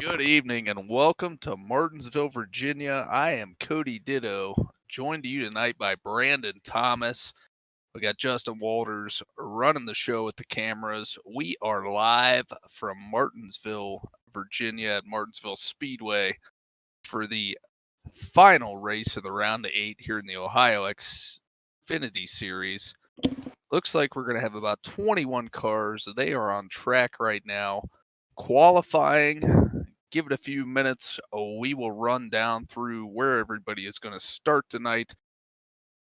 Good evening and welcome to Martinsville, Virginia. I am Cody Ditto, joined to you tonight by Brandon Thomas. We got Justin Walters running the show with the cameras. We are live from Martinsville, Virginia at Martinsville Speedway for the final race of the round of 8 here in the Ohio Xfinity Series. Looks like we're going to have about 21 cars. They are on track right now. Qualifying, give it a few minutes. We will run down through where everybody is going to start tonight.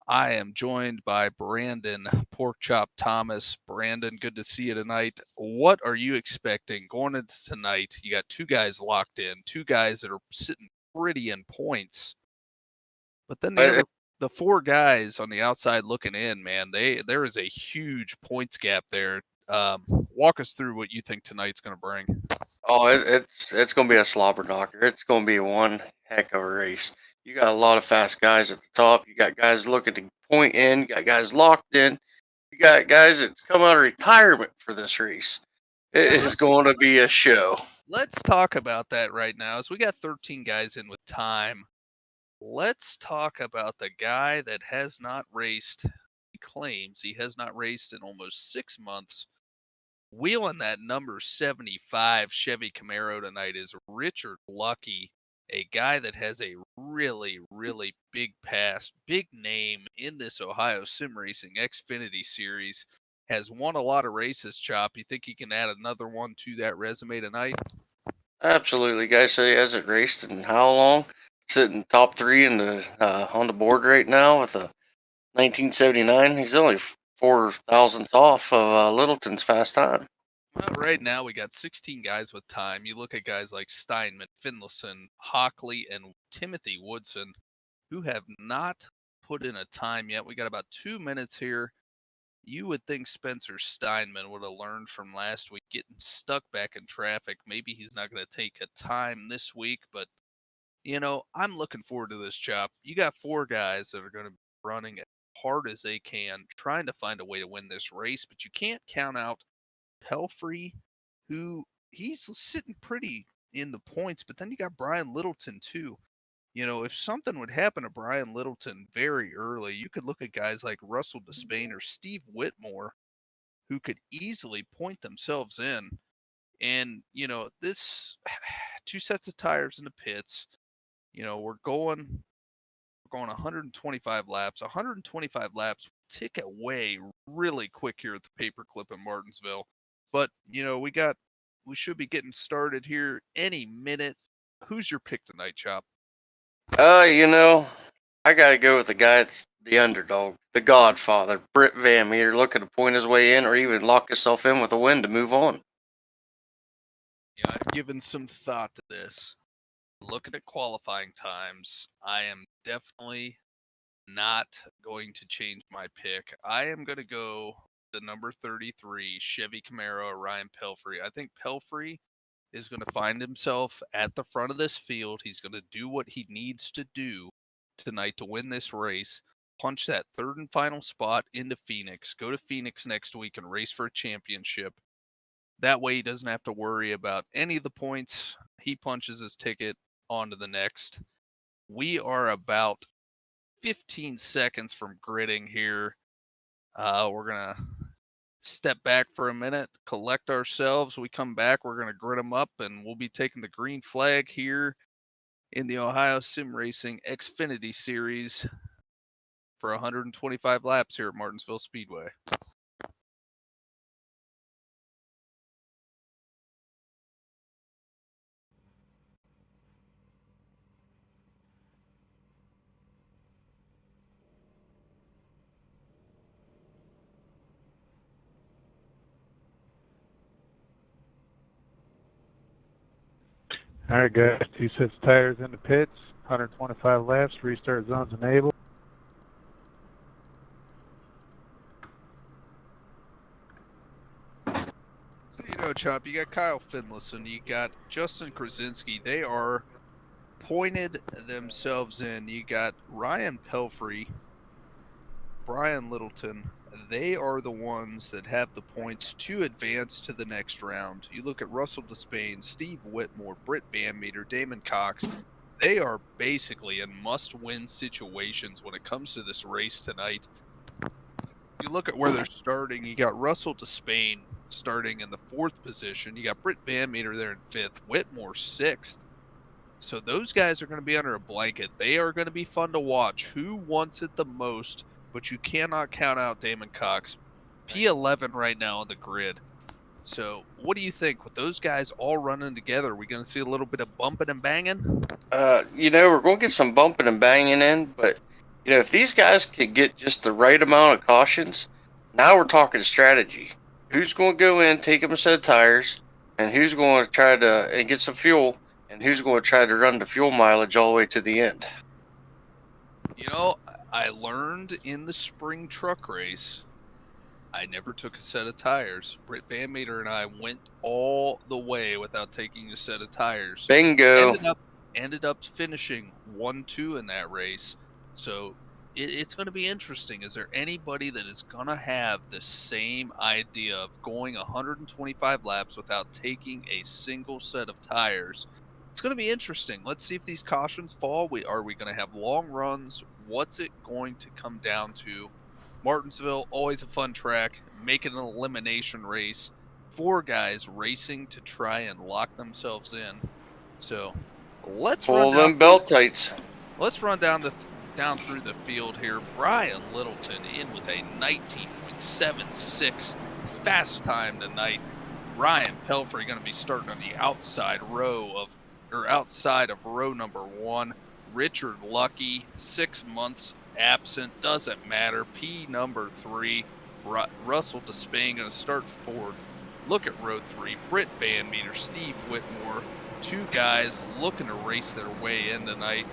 I am joined by Brandon Porkchop Thomas. Brandon, good to see you tonight. What are you expecting going into tonight? You got two guys locked in, two guys that are sitting pretty in points. But then the four guys on the outside looking in, man, there is a huge points gap there. Walk us through what you think tonight's going to bring. It's going to be a slobber knocker. It's going to be one heck of a race. You got a lot of fast guys at the top. You got guys looking to point in. You got guys locked in. You got guys that's come out of retirement for this race. It is going to be a show. Let's talk about that right now. As we got 13 guys in with time, let's talk about the guy that has not raced. He claims he has not raced in almost 6 months. Wheeling that number 75 Chevy Camaro tonight is Richard Lucky, a guy that has a really, really big past, big name in this Ohio Sim Racing Xfinity Series. Has won a lot of races, Chop. You think he can add another one to that resume tonight? Absolutely, guys. So he hasn't raced in how long? Sitting top three in the on the board right now with a 1979. He's only 4 thousandths off of Littleton's fast time. Well, right now we got 16 guys with time. You look at guys like Steinman, Finlayson, Hockley, and Timothy Woodson, who have not put in a time yet. We got about 2 minutes here. You would think Spencer Steinman would have learned from last week, getting stuck back in traffic. Maybe he's not going to take a time this week, but I'm looking forward to this, Chop. You got four guys that are going to be running as hard as they can, trying to find a way to win this race, but you can't count out Pelfrey, who he's sitting pretty in the points, but then you got Brian Littleton too. If something would happen to Brian Littleton very early, you could look at guys like Russell Despain or Steve Whitmore, who could easily point themselves in. And, this 2 sets of tires in the pits, we're going 125 laps. 125 laps tick away really quick here at the paperclip in Martinsville. But, we should be getting started here any minute. Who's your pick tonight, Chop? You know, I gotta go with the guy that's the underdog, the Godfather, Britt Van Meter, looking to point his way in or even lock himself in with a win to move on. Yeah, I've given some thought to this. Looking at qualifying times, I am definitely not going to change my pick. I am going to go the number 33 Chevy Camaro, Ryan Pelfrey. I think Pelfrey is going to find himself at the front of this field. He's going to do what he needs to do tonight to win this race, punch that third and final spot into Phoenix, go to Phoenix next week and race for a championship. That way he doesn't have to worry about any of the points. He punches his ticket on to the next. We are about 15 seconds from gridding here. We're going to step back for a minute, collect ourselves. We come back, we're going to grid them up, and we'll be taking the green flag here in the Ohio Sim Racing Xfinity Series for 125 laps here at Martinsville Speedway. All right, guys. 2 sets of tires in the pits. 125 laps. Restart zones enabled. So, Chop, you got Kyle Finlayson, you got Justin Krasinski. They are pointed themselves in. You got Ryan Pelfrey, Brian Littleton. they are the ones that have the points to advance to the next round. You look at Russell Despain, Steve Whitmore, Britt Banmeter, Damon Cox. They are basically in must-win situations when it comes to this race tonight. You look at where they're starting. You got Russell Despain starting in the 4th position. You got Britt Banmeter there in 5th, Whitmore 6th. So those guys are going to be under a blanket. They are going to be fun to watch. Who wants it the most? But you cannot count out Damon Cox. P11 right now on the grid. So what do you think? With those guys all running together, are we going to see a little bit of bumping and banging? We're going to get some bumping and banging in, but, if these guys could get just the right amount of cautions, now we're talking strategy. Who's going to go in, take them a set of tires, and who's going to try to and get some fuel, and who's going to try to run the fuel mileage all the way to the end? I learned in the spring truck race, I never took a set of tires. Britt Banmeter and I went all the way without taking a set of tires. Bingo. Ended up finishing 1-2 in that race. So it's going to be interesting. Is there anybody that is going to have the same idea of going 125 laps without taking a single set of tires? It's going to be interesting. Let's see if these cautions fall. Are we going to have long runs? What's it going to come down to? Martinsville, always a fun track. Make it an elimination race. 4 guys racing to try and lock themselves in. So let's pull them belt tights. Let's run down through the field here. Brian Littleton in with a 19.76 fast time tonight. Ryan Pelfrey going to be starting on the outside of row number 1. Richard Lucky, 6 months absent, doesn't matter. P number 3. Russell Despain going to start 4th. Look at row 3. Britt Banmeter, Steve Whitmore. 2 guys looking to race their way in tonight.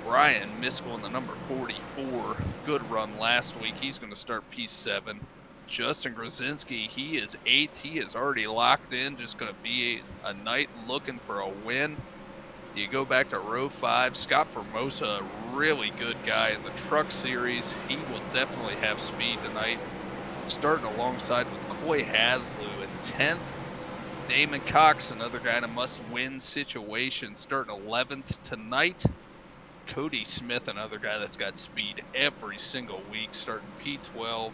Brian Miskell in the number 44. Good run last week. He's going to start P7. Justin Grozinski, he is 8th. He is already locked in. Just going to be a night looking for a win. You go back to row 5. Scott Formosa, a really good guy in the truck series. He will definitely have speed tonight. Starting alongside with Coy Haslew in 10th. Damon Cox, another guy in a must-win situation, starting 11th tonight. Cody Smith, another guy that's got speed every single week, starting P12.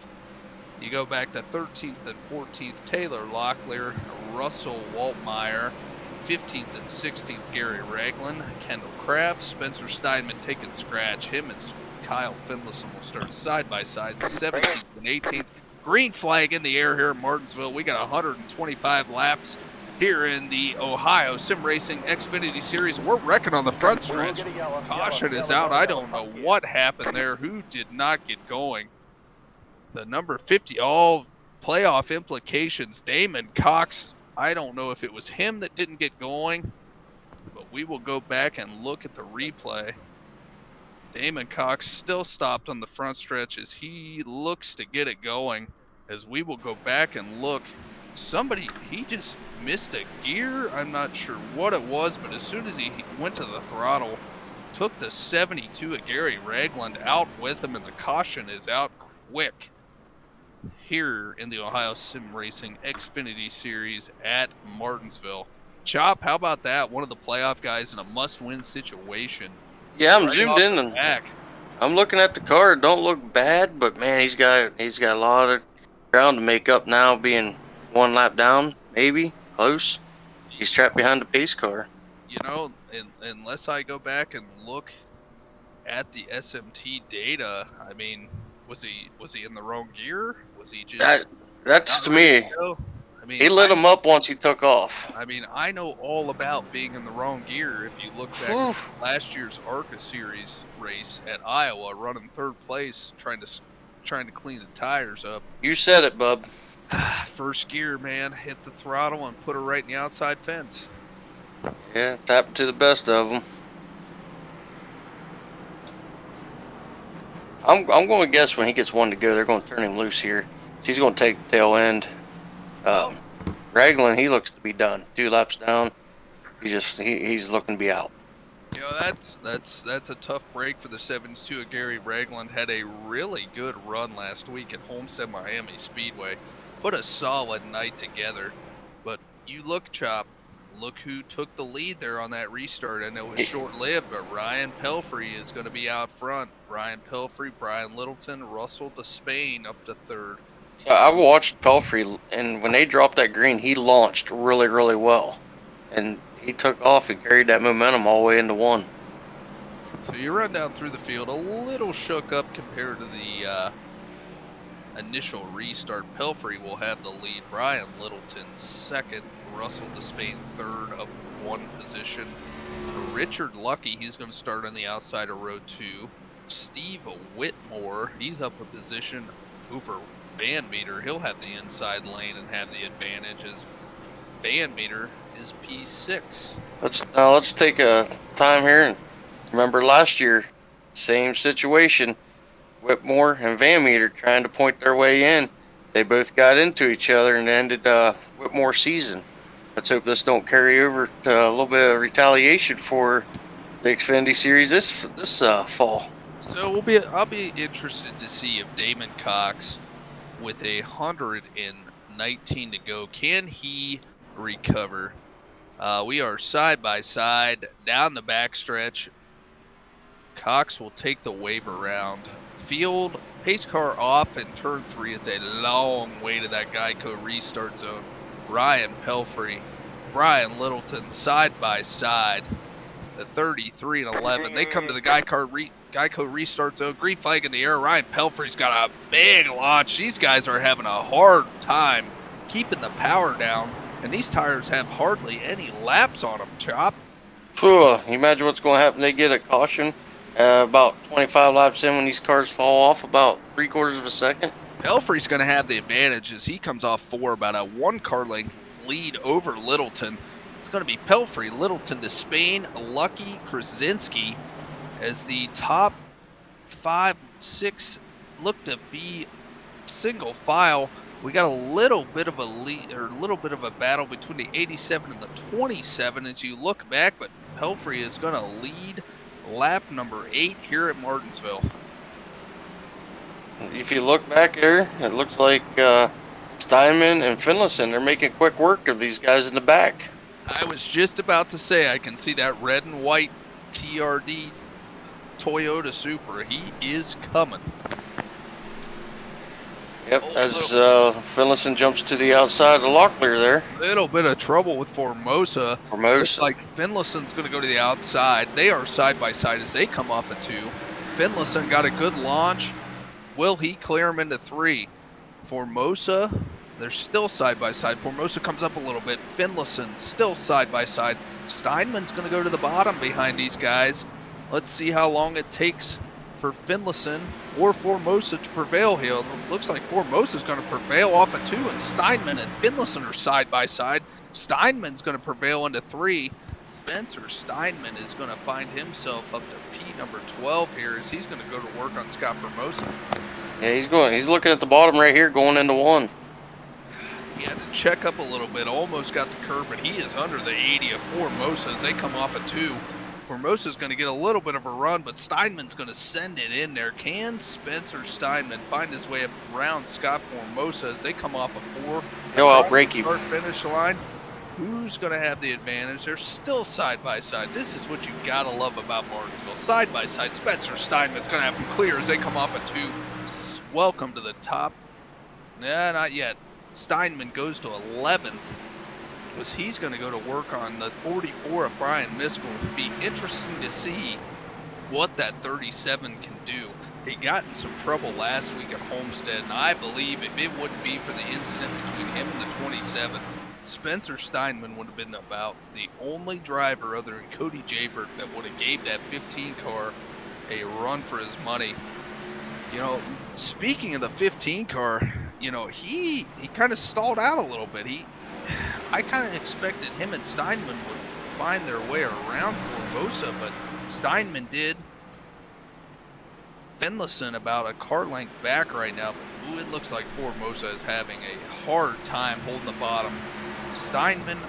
You go back to 13th and 14th, Taylor Locklear, Russell Waltmeyer. 15th and 16th, Gary Ragland. Kendall Kraft, Spencer Steinman taking scratch. Him and Kyle Finlayson will start side by side. 17th and 18th. Green flag in the air here in Martinsville. We got 125 laps here in the Ohio Sim Racing Xfinity Series. We're wrecking on the front stretch. Caution is out. I don't know what happened there. Who did not get going? The number 50, all playoff implications. Damon Cox, I don't know if it was him that didn't get going, but we will go back and look at the replay. Damon Cox still stopped on the front stretch as he looks to get it going. As we will go back and look, he just missed a gear. I'm not sure what it was, but as soon as he went to the throttle, took the 72 of Gary Ragland out with him, and the caution is out quick here in the Ohio Sim Racing Xfinity Series at Martinsville. Chop, how about that? One of the playoff guys in a must-win situation. Yeah, I'm zoomed in and I'm looking at the car. It don't look bad, but man, he's got a lot of ground to make up now, being 1 lap down, maybe close. He's trapped behind the pace car. Unless I go back and look at the SMT data, I mean, was he in the wrong gear? Was he just that's to me? I mean, he lit him up once he took off. I mean, I know all about being in the wrong gear. If you look back at last year's ARCA Series race at Iowa, running 3rd place, trying to clean the tires up. You said it, bub. First gear, man, hit the throttle and put her right in the outside fence. Yeah, it's happened to the best of them. I'm going to guess when he gets 1 to go, they're going to turn him loose here. He's going to take the tail end. Ragland, he looks to be done. 2 laps down. He's looking to be out. You know, that's a tough break for the 72. Gary Ragland had a really good run last week at Homestead Miami Speedway. Put a solid night together. But you look, Chop, look who took the lead there on that restart, and it was short-lived, but Ryan Pelfrey is going to be out front. Ryan Pelfrey, Brian Littleton, Russell Despain up to third. So I watched Pelfrey, and when they dropped that green, he launched really, really well. And he took off and carried that momentum all the way into one. So you run down through the field a little shook up compared to the initial restart. Pelfrey will have the lead. Brian Littleton second. Russell Despain third, up one position. For Richard Lucky, he's going to start on the outside of row 2. Steve Whitmore, he's up a position over Van Meter. He'll have the inside lane and have the advantage as Van Meter is P6. Let's take a time here and remember last year, same situation. Whitmore and Van Meter trying to point their way in. They both got into each other and ended Whitmore's season. Let's hope this don't carry over to a little bit of retaliation for the Xfinity Series this fall. So I'll be interested to see if Damon Cox, with 119 to go, can he recover? We are side by side down the backstretch. Cox will take the wave around. Field, pace car off in turn 3. It's a long way to that Geico restart zone. Ryan Pelfrey, Brian Littleton side by side. The 33 and 11. They come to the Geico restart zone. Green flag in the air. Ryan Pelfrey's got a big launch. These guys are having a hard time keeping the power down, and these tires have hardly any laps on them, Chop. You imagine what's going to happen. They get a caution about 25 laps in when these cars fall off about 3/4 of a second. Pelfrey's going to have the advantage as he comes off 4, about a 1 car length lead over Littleton. It's going to be Pelfrey, Littleton, Despain, Lucky, Krasinski as the top 5, 6 look to be single file. We got a little bit of a lead, or a little bit of a battle between the 87 and the 27 as you look back, but Pelfrey is going to lead lap number 8 here at Martinsville. If you look back there, it looks like Steinman and Finlayson, they're making quick work of these guys in the back. I was just about to say, I can see that red and white TRD Toyota Supra. He is coming. Yep, as Finlayson jumps to the outside of the lock clear there. Little bit of trouble with Formosa. Looks like Finlayson's going to go to the outside. They are side by side as they come off the 2. Finlayson got a good launch. Will he clear him into 3? Formosa, they're still side by side. Formosa comes up a little bit. Finlayson still side by side. Steinman's going to go to the bottom behind these guys. Let's see how long it takes for Finlayson or Formosa to prevail here. It looks like Formosa's going to prevail off of 2, and Steinman and Finlayson are side by side. Steinman's going to prevail into 3. Spencer Steinman is going to find himself up to P number 12 here as he's going to go to work on Scott Formosa. Yeah, he's looking at the bottom right here going into 1. He had to check up a little bit, almost got the curb, but he is under the 80 of Formosa as they come off of 2. Formosa's going to get a little bit of a run, but Steinman's going to send it in there. Can Spencer Steinman find his way around Scott Formosa as they come off of 4? He'll outbreak him. Start-finish line. Who's going to have the advantage? They're still side by side. This is what you got to love about Martinsville. Side by side, Spencer Steinman's going to have them clear as they come off of 2. Welcome to the top. Nah, not yet. Steinman goes to 11th. Was he's going to go to work on the 44 of Brian Miskell. It'd be interesting to see what that 37 can do. He got in some trouble last week at Homestead, and I believe if it wouldn't be for the incident between him and the 27, Spencer Steinman would have been about the only driver other than Cody Jaybird that would have gave that 15 car a run for his money. You know, speaking of the 15 car, you know, he kind of stalled out a little bit. I kind of expected him and Steinman would find their way around Formosa, but Steinman did. Finlayson about a car length back right now, but ooh, it looks like Formosa is having a hard time holding the bottom. Steinman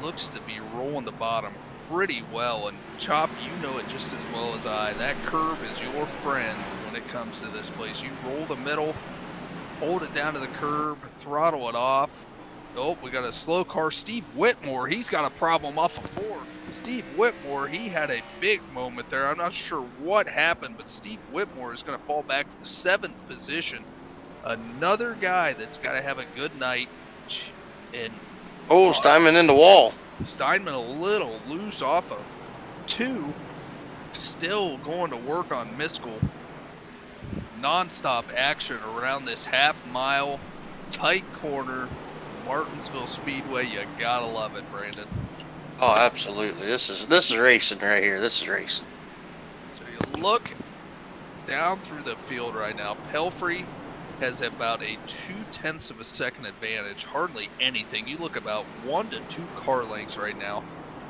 looks to be rolling the bottom. pretty well. And Chop, you know it just as well as I. That curve is your friend when it comes to this place. You roll the middle, hold it down to the curb, throttle it off. Oh, we got a slow car. Steve Whitmore, he's got a problem off of 4. Steve Whitmore, he had a big moment there. I'm not sure what happened, but Steve Whitmore is going to fall back to the 7th position. Another guy that's got to have a good night. And Steinman in the wall. Steinman a little loose off of 2. Still going to work on Miskell. Non-stop action around this half-mile tight corner, Martinsville Speedway. You gotta love it, Brandon. Oh, absolutely. This is racing right here. This is racing. So you look down through the field right now. Pelfrey has about a 0.2 of a second advantage. Hardly anything. You look about 1 to 2 car lengths right now.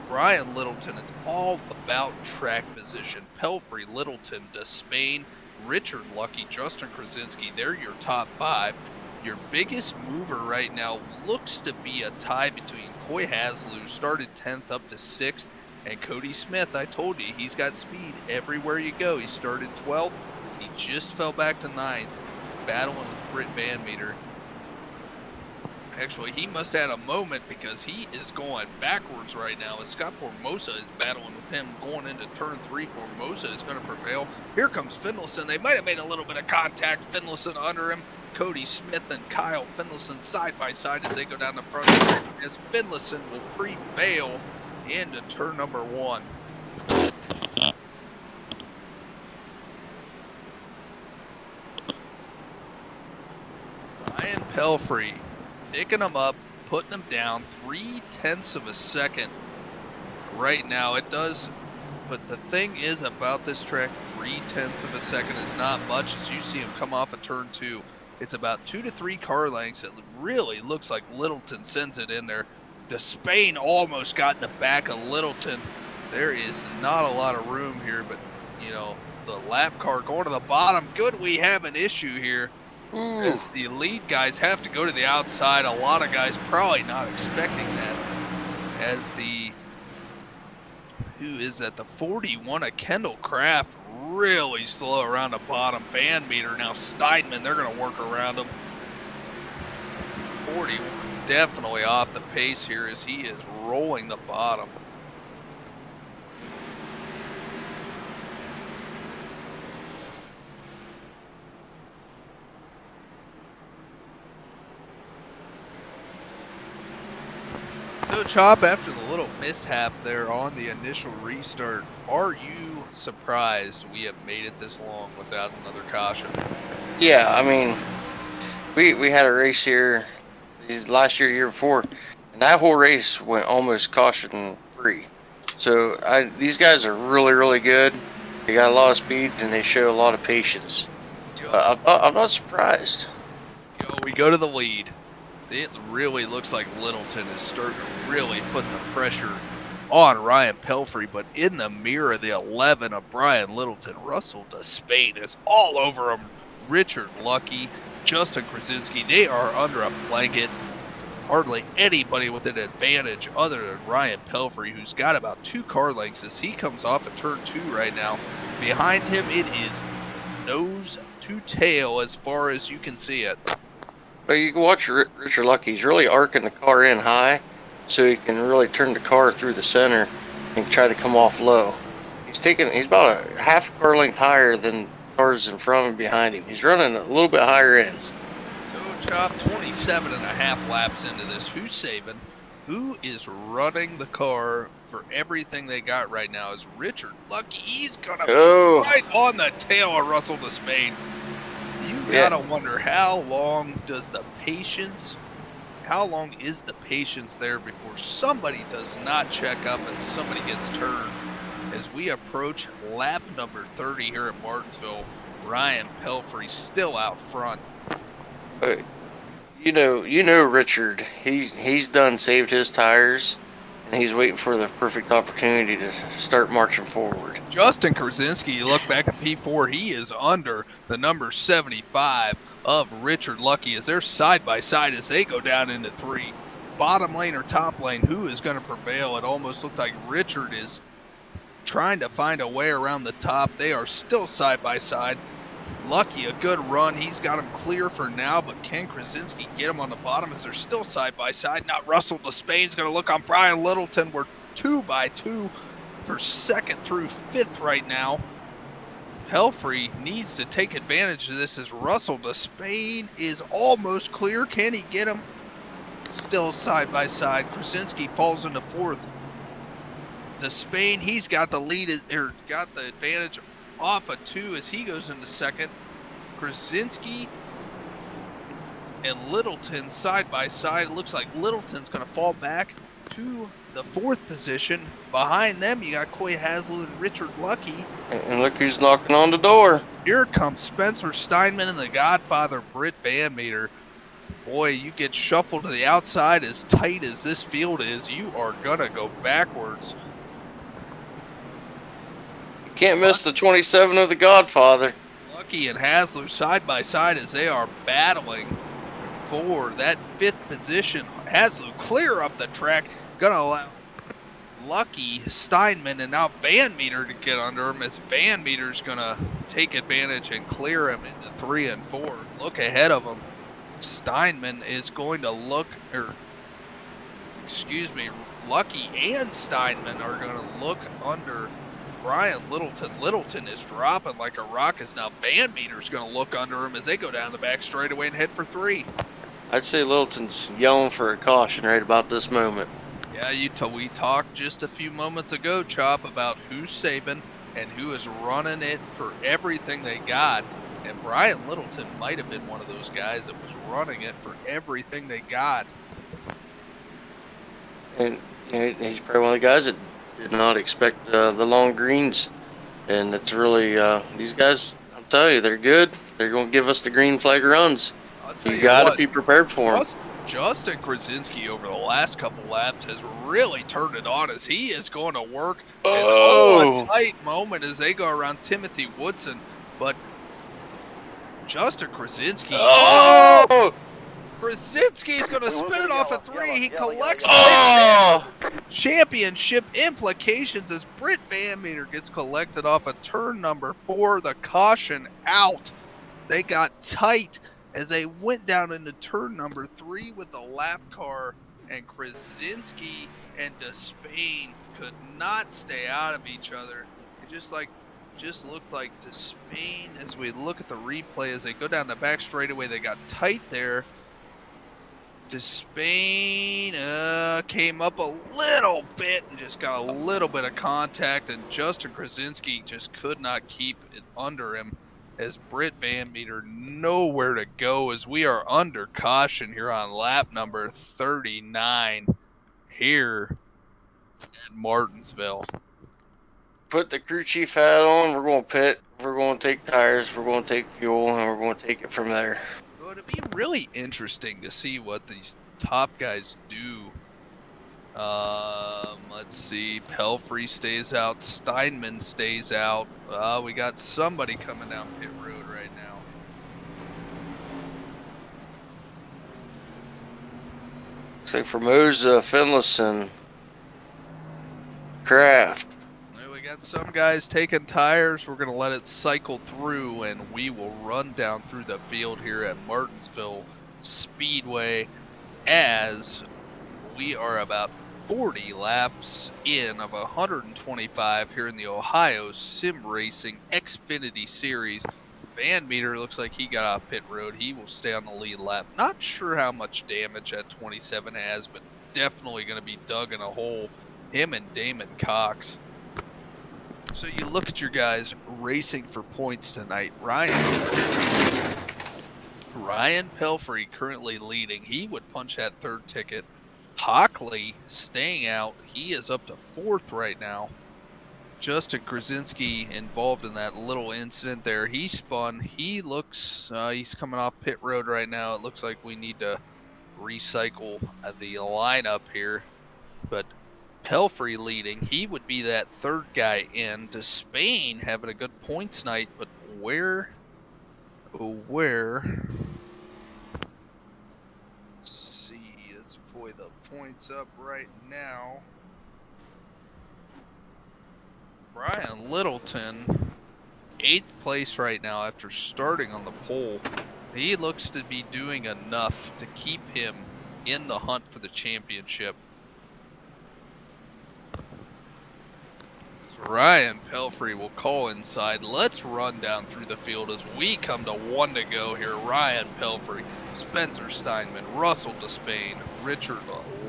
Brian Littleton, it's all about track position. Pelfrey, Littleton, Despain, Richard Lucky, Justin Krasinski, they're your top 5. Your biggest mover right now looks to be a tie between Coy Haslew, started 10th up to 6th, and Cody Smith. I told you, he's got speed everywhere you go. He started 12th. He just fell back to 9th, battling with Britt Van Meter. Actually, he must have had a moment because he is going backwards right now. As Scott Formosa is battling with him going into turn 3. Formosa is going to prevail. Here comes Finlayson. They might have made a little bit of contact. Finlayson under him. Cody Smith and Kyle Finlayson side by side as they go down the front. As Finlayson will prevail into turn number 1. Ryan Pelfrey picking them up, putting them down 0.3 of a second right now. It does, but the thing is about this track, 0.3 of a second is not much as you see him come off of turn 2. It's about 2 to 3 car lengths. It really looks like Littleton sends it in there. Despain almost got in the back of Littleton. There is not a lot of room here, but you know, the lap car going to the bottom. Good, we have an issue here. As the lead guys have to go to the outside. A lot of guys probably not expecting that. As the, who is that? The 41 of Kendall Craft really slow around the bottom. Van Meter now Steinman, they're going to work around him. 41 definitely off the pace here as he is rolling the bottom. So, Chop, after the little mishap there on the initial restart, are you surprised we have made it this long without another caution? Yeah, I mean, we had a race here last year before, and that whole race went almost caution free. So these guys are really, really good. They got a lot of speed, and they show a lot of patience. I'm not surprised. We go to the lead. It really looks like Littleton is starting to really put the pressure on Ryan Pelfrey, but in the mirror, the 11 of Brian Littleton, Russell Despain is all over him. Richard Lucky, Justin Krasinski, they are under a blanket. Hardly anybody with an advantage other than Ryan Pelfrey, who's got about 2 car lengths as he comes off of turn 2 right now. Behind him, it is nose to tail as far as you can see it. But you can watch Richard Lucky. He's really arcing the car in high so he can really turn the car through the center and try to come off low. He's about a half car length higher than cars in front and behind him. He's running a little bit higher in. So, Chop, 27 and a half laps into this. Who's saving? Who is running the car for everything they got right now is Richard Lucky. He's going to be right on the tail of Russell Despain. You gotta wonder how long is the patience there before somebody does not check up and somebody gets turned. As we approach lap number 30 here at Martinsville, Ryan Pelfrey still out front. You know Richard, he's done saved his tires, and he's waiting for the perfect opportunity to start marching forward. Justin Krasinski, you look back at P4, he is under the number 75 of Richard Lucky as they're side by side as they go down into 3. bottom lane or top lane, who is going to prevail? It almost looked like Richard is trying to find a way around the top. They are still side by side. Lucky, a good run. He's got him clear for now, but can Krasinski get him on the bottom as they're still side by side? Not Russell Despain's going to look on Brian Littleton. We're 2 by 2 for second through fifth right now. Pelfrey needs to take advantage of this as Russell Despain is almost clear. Can he get him? Still side by side. Krasinski falls into fourth. Despain, he's got the lead, or got the advantage off of 2 as he goes into second. Krasinski and Littleton side by side. It looks like Littleton's going to fall back to the fourth position. Behind them, you got Coy Haslew and Richard Lucky. And look who's knocking on the door. Here comes Spencer Steinman and the Godfather, Britt Van Meter. Boy, you get shuffled to the outside as tight as this field is, you are going to go backwards. You can't miss the 27 of the Godfather. Lucky and Haslew side by side as they are battling for that fifth position. Haslew clear up the track, gonna allow Lucky, Steinman, and now Van Meter to get under him as Van Meter's gonna take advantage and clear him into 3 and 4. Look ahead of him. Steinman is going to look, Lucky and Steinman are gonna look under Brian Littleton. Littleton is dropping like a rock as now Van Meter's going to look under him as they go down the back straightaway and head for 3. I'd say Littleton's yelling for a caution right about this moment. Yeah, we talked just a few moments ago, Chop, about who's saving and who is running it for everything they got. And Brian Littleton might have been one of those guys that was running it for everything they got. And he's probably one of the guys that did not expect the long greens, and it's really these guys. I'll tell you, they're good. They're going to give us the green flag runs. You got to be prepared for them. Justin Krasinski over the last couple laps has really turned it on as he is going to work. A tight moment as they go around Timothy Woodson, but Justin Krasinski. Krasinski's going to spin it off a 3. He collects championship implications as Britt Van Meter gets collected off of turn number 4. The caution out. They got tight as they went down into turn number 3 with the lap car, and Krasinski and Despain could not stay out of each other. It just looked like Despain, as we look at the replay, as they go down the back straightaway, they got tight there. Despain came up a little bit and just got a little bit of contact, and Justin Krasinski just could not keep it under him as Britt Van Meter nowhere to go as we are under caution here on lap number 39 here at Martinsville. Put the crew chief hat on. We're going to pit. We're going to take tires. We're going to take fuel, and we're going to take it from there. It'd be really interesting to see what these top guys do. Let's see. Pelfrey stays out. Steinman stays out. We got somebody coming down pit road right now. Say Formosa, Finlayson, Kraft. We got some guys taking tires. We're going to let it cycle through, and we will run down through the field here at Martinsville Speedway as we are about 40 laps in of 125 here in the Ohio Sim Racing Xfinity Series. Van Meter looks like he got off pit road. He will stay on the lead lap. Not sure how much damage that 27 has, but definitely going to be dug in a hole. Him and Damon Cox. So you look at your guys racing for points tonight. Ryan Pelfrey currently leading. He would punch that third ticket. Hockley staying out. He is up to fourth right now. Justin Krasinski involved in that little incident there. He spun. He looks, he's coming off pit road right now. It looks like we need to recycle the lineup here. But Pelfrey leading. He would be that third guy in. Despain having a good points night, but where? Let's see. Let's pull the points up right now. Brian Littleton, 8th place right now after starting on the pole. He looks to be doing enough to keep him in the hunt for the championship. Ryan Pelfrey will call inside. Let's run down through the field as we come to 1 to go here. Ryan Pelfrey, Spencer Steinman, Russell Despain, Richard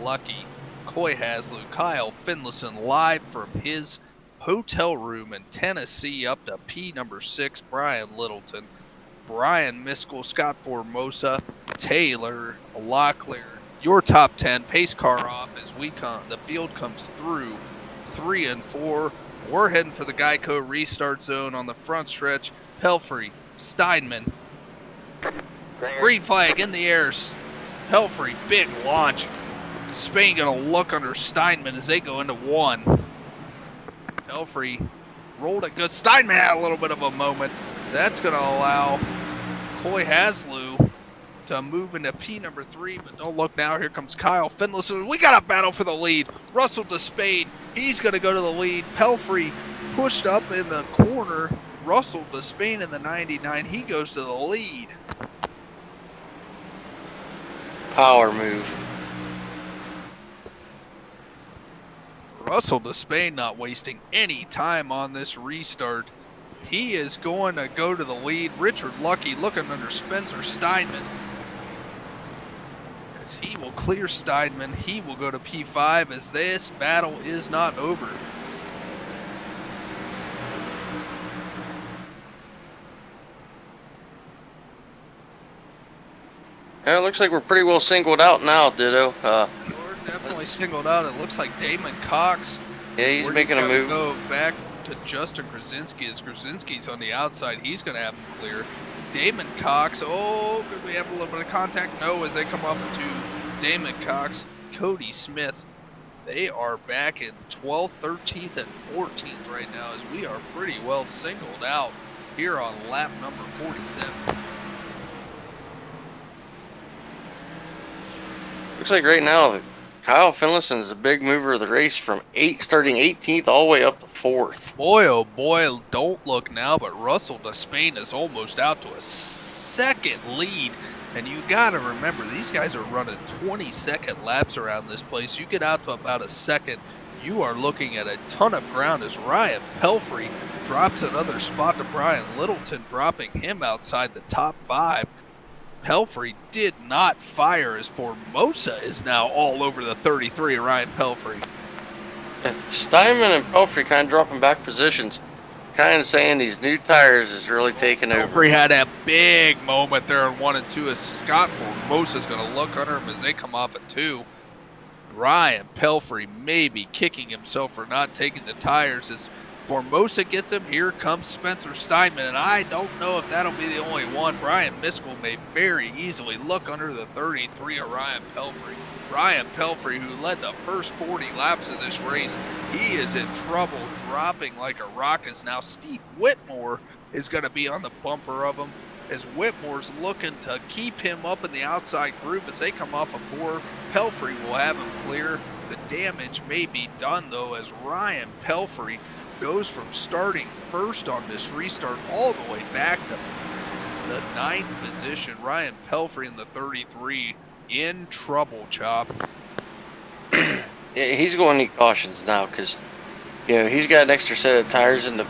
Lucky, Coy Haslew, Kyle Finlayson live from his hotel room in Tennessee up to P number 6, Brian Littleton, Brian Miskell, Scott Formosa, Taylor, Locklear. Your top 10, pace car off as the field comes through 3 and 4. We're heading for the Geico restart zone on the front stretch. Pelfrey, Steinman, green flag in the air. Pelfrey, big launch. Spain gonna look under Steinman as they go into 1. Pelfrey rolled it good. Steinman had a little bit of a moment. That's gonna allow Coy Haslew to move into P number 3, but don't look now. Here comes Kyle Finlayson. We got a battle for the lead. Russell Despain, he's going to go to the lead. Pelfrey pushed up in the corner. Russell Despain in the 99, he goes to the lead. Power move. Russell Despain not wasting any time on this restart. He is going to go to the lead. Richard Lucky looking under Spencer Steinman. He will clear Steinman. He will go to P5 as this battle is not over. Yeah, it looks like we're pretty well singled out now, Ditto. We're definitely singled out. It looks like Damon Cox. Yeah, he's making a move. Go back to Justin Krasinski as Krasinski's on the outside. He's going to have him clear. Damon Cox. Oh, could we have a little bit of contact? No, as they come up to Damon Cox, Cody Smith. They are back in 12th, 13th, and 14th right now as we are pretty well singled out here on lap number 47. Looks like right now Kyle Finlayson is a big mover of the race from starting 18th all the way up to 4th. Boy, oh boy, don't look now, but Russell Despain is almost out to a second lead. And you got to remember, these guys are running 20-second laps around this place. You get out to about a second, you are looking at a ton of ground as Ryan Pelfrey drops another spot to Brian Littleton, dropping him outside the top 5. Pelfrey did not fire as Formosa is now all over the 33 of Ryan Pelfrey. Steinman and Pelfrey kind of dropping back positions, kind of saying these new tires is really taking over. Pelfrey had a big moment there in 1 and 2 as Scott Formosa is going to look under him as they come off at 2. Ryan Pelfrey may be kicking himself for not taking the tires as Formosa gets him. Here comes Spencer Steinman, and I don't know if that'll be the only one. Brian Miskell may very easily look under the 33 of Ryan Pelfrey. Ryan Pelfrey, who led the first 40 laps of this race, he is in trouble, dropping like a rock as now Steve Whitmore is going to be on the bumper of him as Whitmore's looking to keep him up in the outside group as they come off of 4. Pelfrey will have him clear. The damage may be done, though, as Ryan Pelfrey goes from starting first on this restart all the way back to the 9th position. Ryan Pelfrey in the 33 in trouble, Chop. Yeah, he's going to need cautions now because, he's got an extra set of tires in the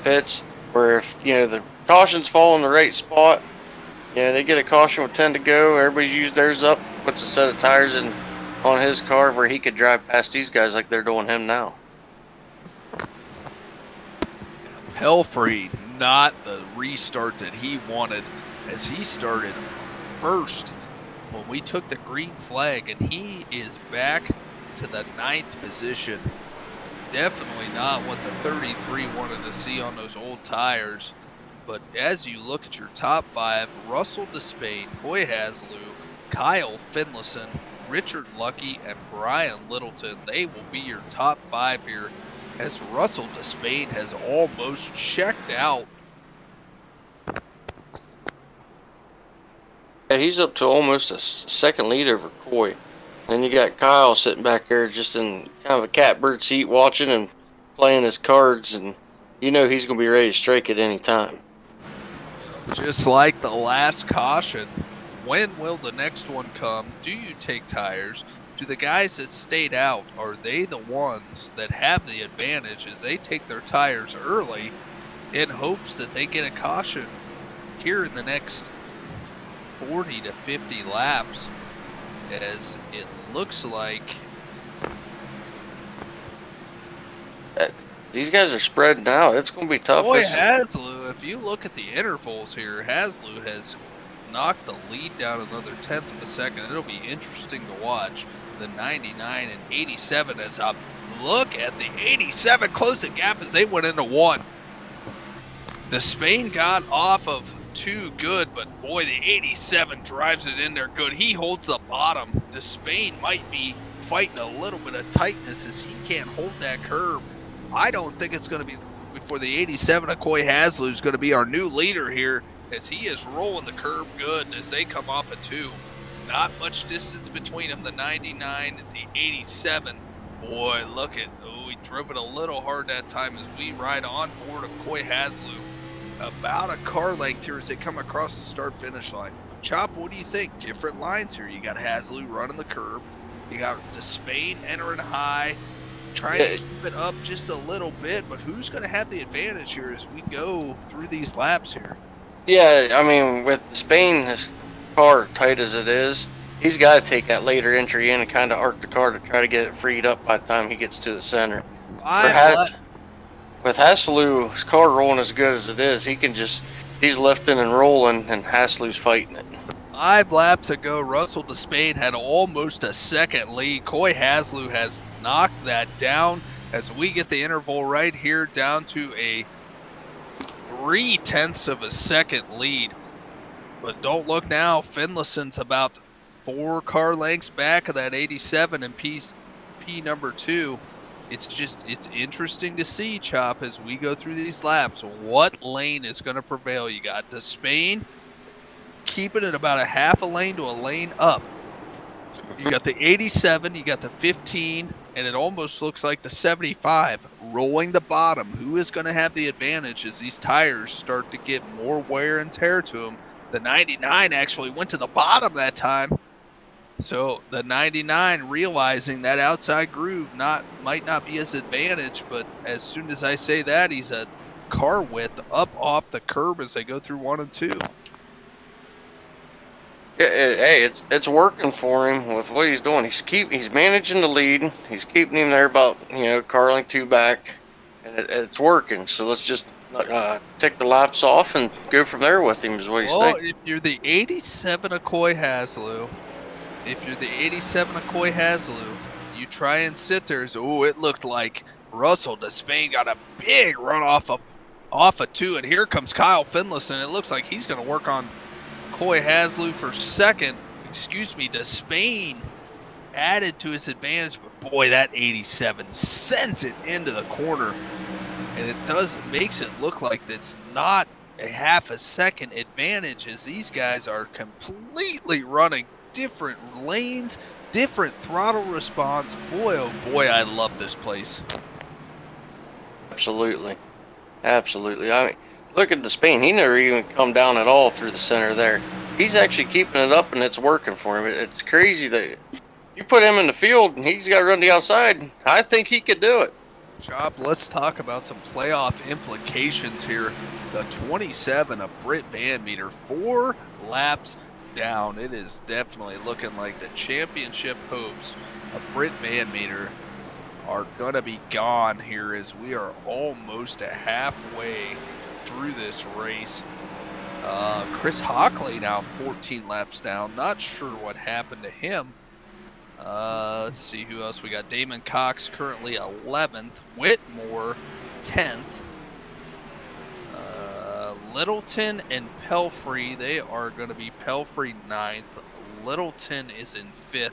pits where if, the cautions fall in the right spot, they get a caution with 10 to go. Everybody's used theirs up, puts a set of tires in on his car where he could drive past these guys like they're doing him now. Pelfrey, not the restart that he wanted as he started first when we took the green flag, and he is back to the 9th position. Definitely not what the 33 wanted to see on those old tires. But as you look at your top 5, Russell Despain, Coy Haslew, Kyle Finlayson, Richard Lucky, and Brian Littleton, they will be your top 5 here as Russell Despain has almost checked out. Yeah, he's up to almost a second lead over Coy. And you got Kyle sitting back there just in kind of a catbird seat watching and playing his cards, and you know he's going to be ready to strike at any time. Just like the last caution, when will the next one come? Do you take tires? Do the guys that stayed out, are they the ones that have the advantage as they take their tires early in hopes that they get a caution here in the next 40 to 50 laps, as it looks like These guys are spreading out. It's going to be tough. boy, Haslew, if you look at the intervals here, Haslew has knocked the lead down another 1/10 of a second. It'll be interesting to watch the 99 and 87 as a look at the 87 close the gap as they went into one. The Spain got off of 2 good, but boy, the 87 drives it in there good. He holds the bottom. The Spain might be fighting a little bit of tightness as he can't hold that curve. I don't think it's going to be before the 87. Akoy Haslew is going to be our new leader here as he is rolling the curve good as they come off of 2. Not much distance between them, the 99 and the 87. Boy, look at, he drove it a little hard that time as we ride on board of Akoy Haslew. About a car length here as they come across the start-finish line. Chop, what do you think? Different lines here. You got Haslew running the curve. You got the Spain entering high, trying to keep it up just a little bit, but who's going to have the advantage here as we go through these laps here? Yeah, I mean, with Spain, his car tight as it is, he's got to take that later entry in and kind of arc the car to try to get it freed up by the time he gets to the center. With Haslew's car rolling as good as it is, he's lifting and rolling, and Haslew's fighting it. 5 laps ago, Russell Despain had almost a second lead. Akoy Haslew has knocked that down as we get the interval right here down to a 0.3 of a second lead. But don't look now, Finlayson's about 4 car lengths back of that 87 and P number 2. It's interesting to see, Chop, as we go through these laps, what lane is going to prevail. You got Despain keeping it about a half a lane to a lane up. You got the 87, you got the 15, and it almost looks like the 75 rolling the bottom. Who is going to have the advantage as these tires start to get more wear and tear to them? The 99 actually went to the bottom that time. So the 99 realizing that outside groove might not be his advantage, but as soon as I say that, he's a car width up off the curb as they go through 1 and 2. Hey, it's working for him with what he's doing. He's managing the lead. He's keeping him there about car length 2 back, and it's working. So let's just take the laps off and go from there with him. Is what he's saying. If you're the 87 Akoy Haslew, you try and sit there. It looked like Russell Despain got a big run off of 2, and here comes Kyle Finlayson. It looks like he's going to work on Akoy Haslew for second. Despain added to his advantage, but boy, that 87 sends it into the corner, and it makes it look like it's not a half a second advantage as these guys are completely running different lanes, different throttle response. Boy, oh boy, I love this place. Absolutely. I mean, look at Despain. He never even come down at all through the center there. He's actually keeping it up, and it's working for him. It's crazy that you put him in the field, and he's got to run the outside. I think he could do it. Chop, let's talk about some playoff implications here. The 27 of Britt Van Meter, 4 laps down. It is definitely looking like the championship hopes of Britt Van Meter are going to be gone here as we are almost halfway through this race. Chris Hockley now 14 laps down. Not sure what happened to him. Let's see who else we got. Damon Cox currently 11th. Whitmore 10th. Littleton and Pelfrey, they are going to be Pelfrey 9th. Littleton is in 5th.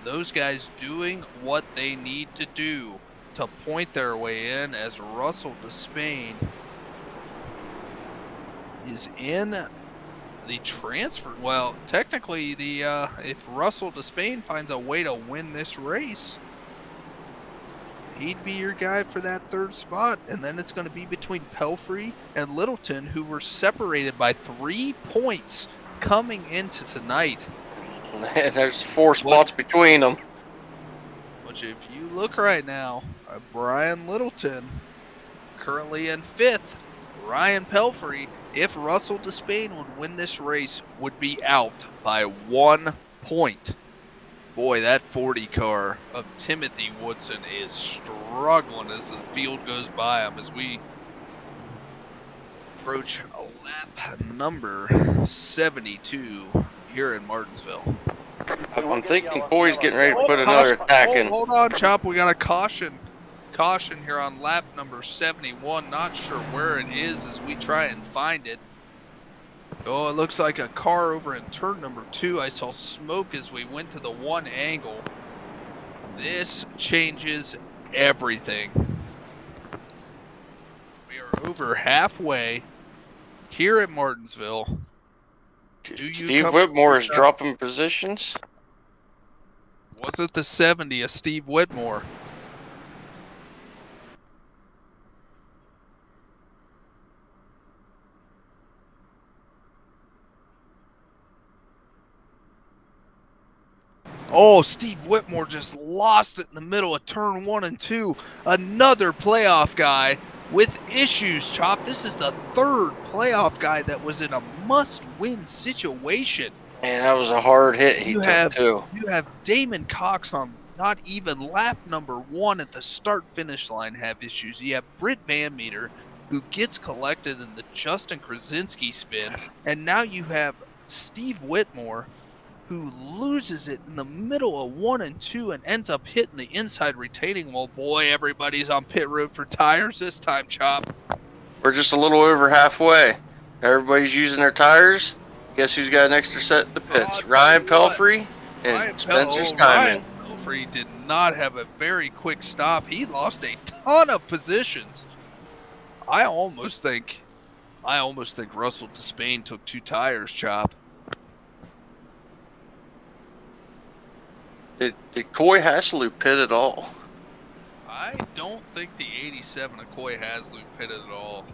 Those guys doing what they need to do to point their way in as Russell Despain is in the transfer. Well, technically, the if Russell Despain finds a way to win this race, he'd be your guy for that third spot, and then it's going to be between Pelfrey and Littleton, who were separated by 3 points coming into tonight. And there's 4 spots between them. Which, if you look right now, Brian Littleton currently in 5th. Ryan Pelfrey, if Russell Despain would win this race, would be out by 1 point. Boy, that 40 car of Timothy Woodson is struggling as the field goes by him as we approach lap number 72 here in Martinsville. I'm thinking Coy's getting ready to put another attack in. Hold on, Chop. We got a caution here on lap number 71. Not sure where it is as we try and find it. Oh, it looks like a car over in turn number 2. I saw smoke as we went to the 1 angle. This changes everything. We are over halfway here at Martinsville. Steve Whitmore is dropping positions. Was it the 70 of Steve Whitmore? Oh, Steve Whitmore just lost it in the middle of turn 1 and 2. Another playoff guy with issues, Chop. This is the 3rd playoff guy that was in a must-win situation. Man, that was a hard hit he took too. You have Damon Cox on not even lap number 1 at the start-finish line have issues. You have Britt Van Meter, who gets collected in the Justin Krasinski spin. And now you have Steve Whitmore, who loses it in the middle of 1 and 2 and ends up hitting the inside retaining wall. Boy, everybody's on pit road for tires this time, Chop. We're just a little over halfway. Everybody's using their tires. Guess who's got an extra set in the pits? Ryan Pelfrey and Spencer Skyman. Ryan Pelfrey did not have a very quick stop. He lost a ton of positions. I almost think Russell Despain took 2 tires, Chop. Did Coy Hasselou pit at all? I don't think the 87 of Coy Hasselou pitted at all.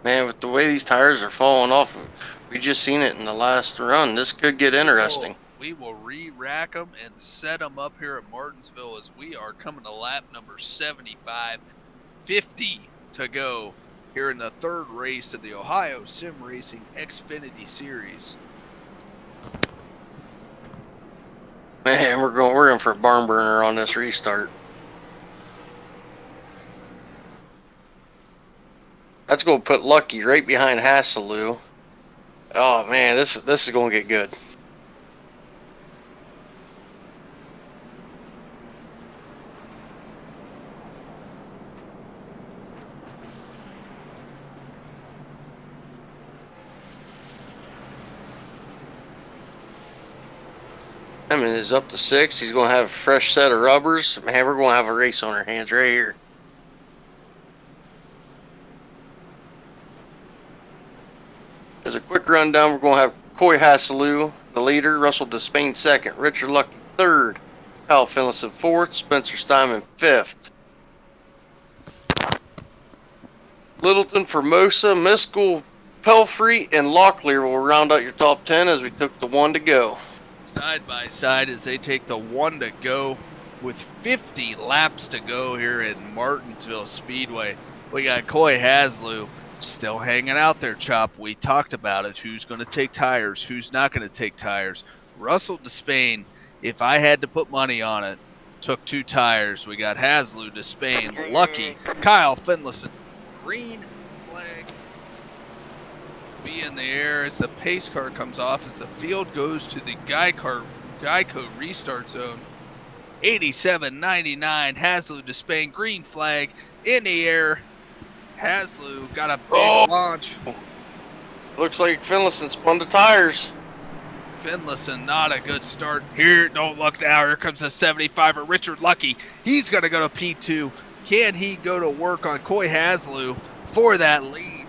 Man, with the way these tires are falling off, we just seen it in the last run. This could get interesting. We will re-rack them and set them up here at Martinsville as we are coming to lap number 75. 50 to go here in the 3rd race of the Ohio Sim Racing Xfinity Series. Man, we're in for a barn burner on this restart. That's going to put Lucky right behind Hasselou. Oh man, this is going to get good. Simon is up to 6. He's going to have a fresh set of rubbers. Man, we're going to have a race on our hands right here. As a quick rundown, we're going to have Coy Hasselou, the leader, Russell Despain 2nd, Richard Lucky 3rd, Kyle Finlayson 4th, Spencer Steinman 5th. Littleton, Formosa, Miskell, Pelfrey, and Locklear will round out your top 10 as we took the 1 to go. Side by side as they take the 1 to go with 50 laps to go here at Martinsville Speedway. We got Coy Hasselou still hanging out there, Chop. We talked about it. Who's going to take tires? Who's not going to take tires? Russell Despain, if I had to put money on it, took 2 tires. We got Hasselou, Despain, Lucky, Kyle Finlayson. Green flag be in the air as the pace car comes off as the field goes to the Geico restart zone. 87.99, Hasselou, Despain, green flag in the air. Hasselou got a big launch. Looks like Finlayson spun the tires. Finlayson, not a good start here. Don't look now. Here comes the 75 of Richard Lucky. He's going to go to P2. Can he go to work on Coy Hasselou for that lead?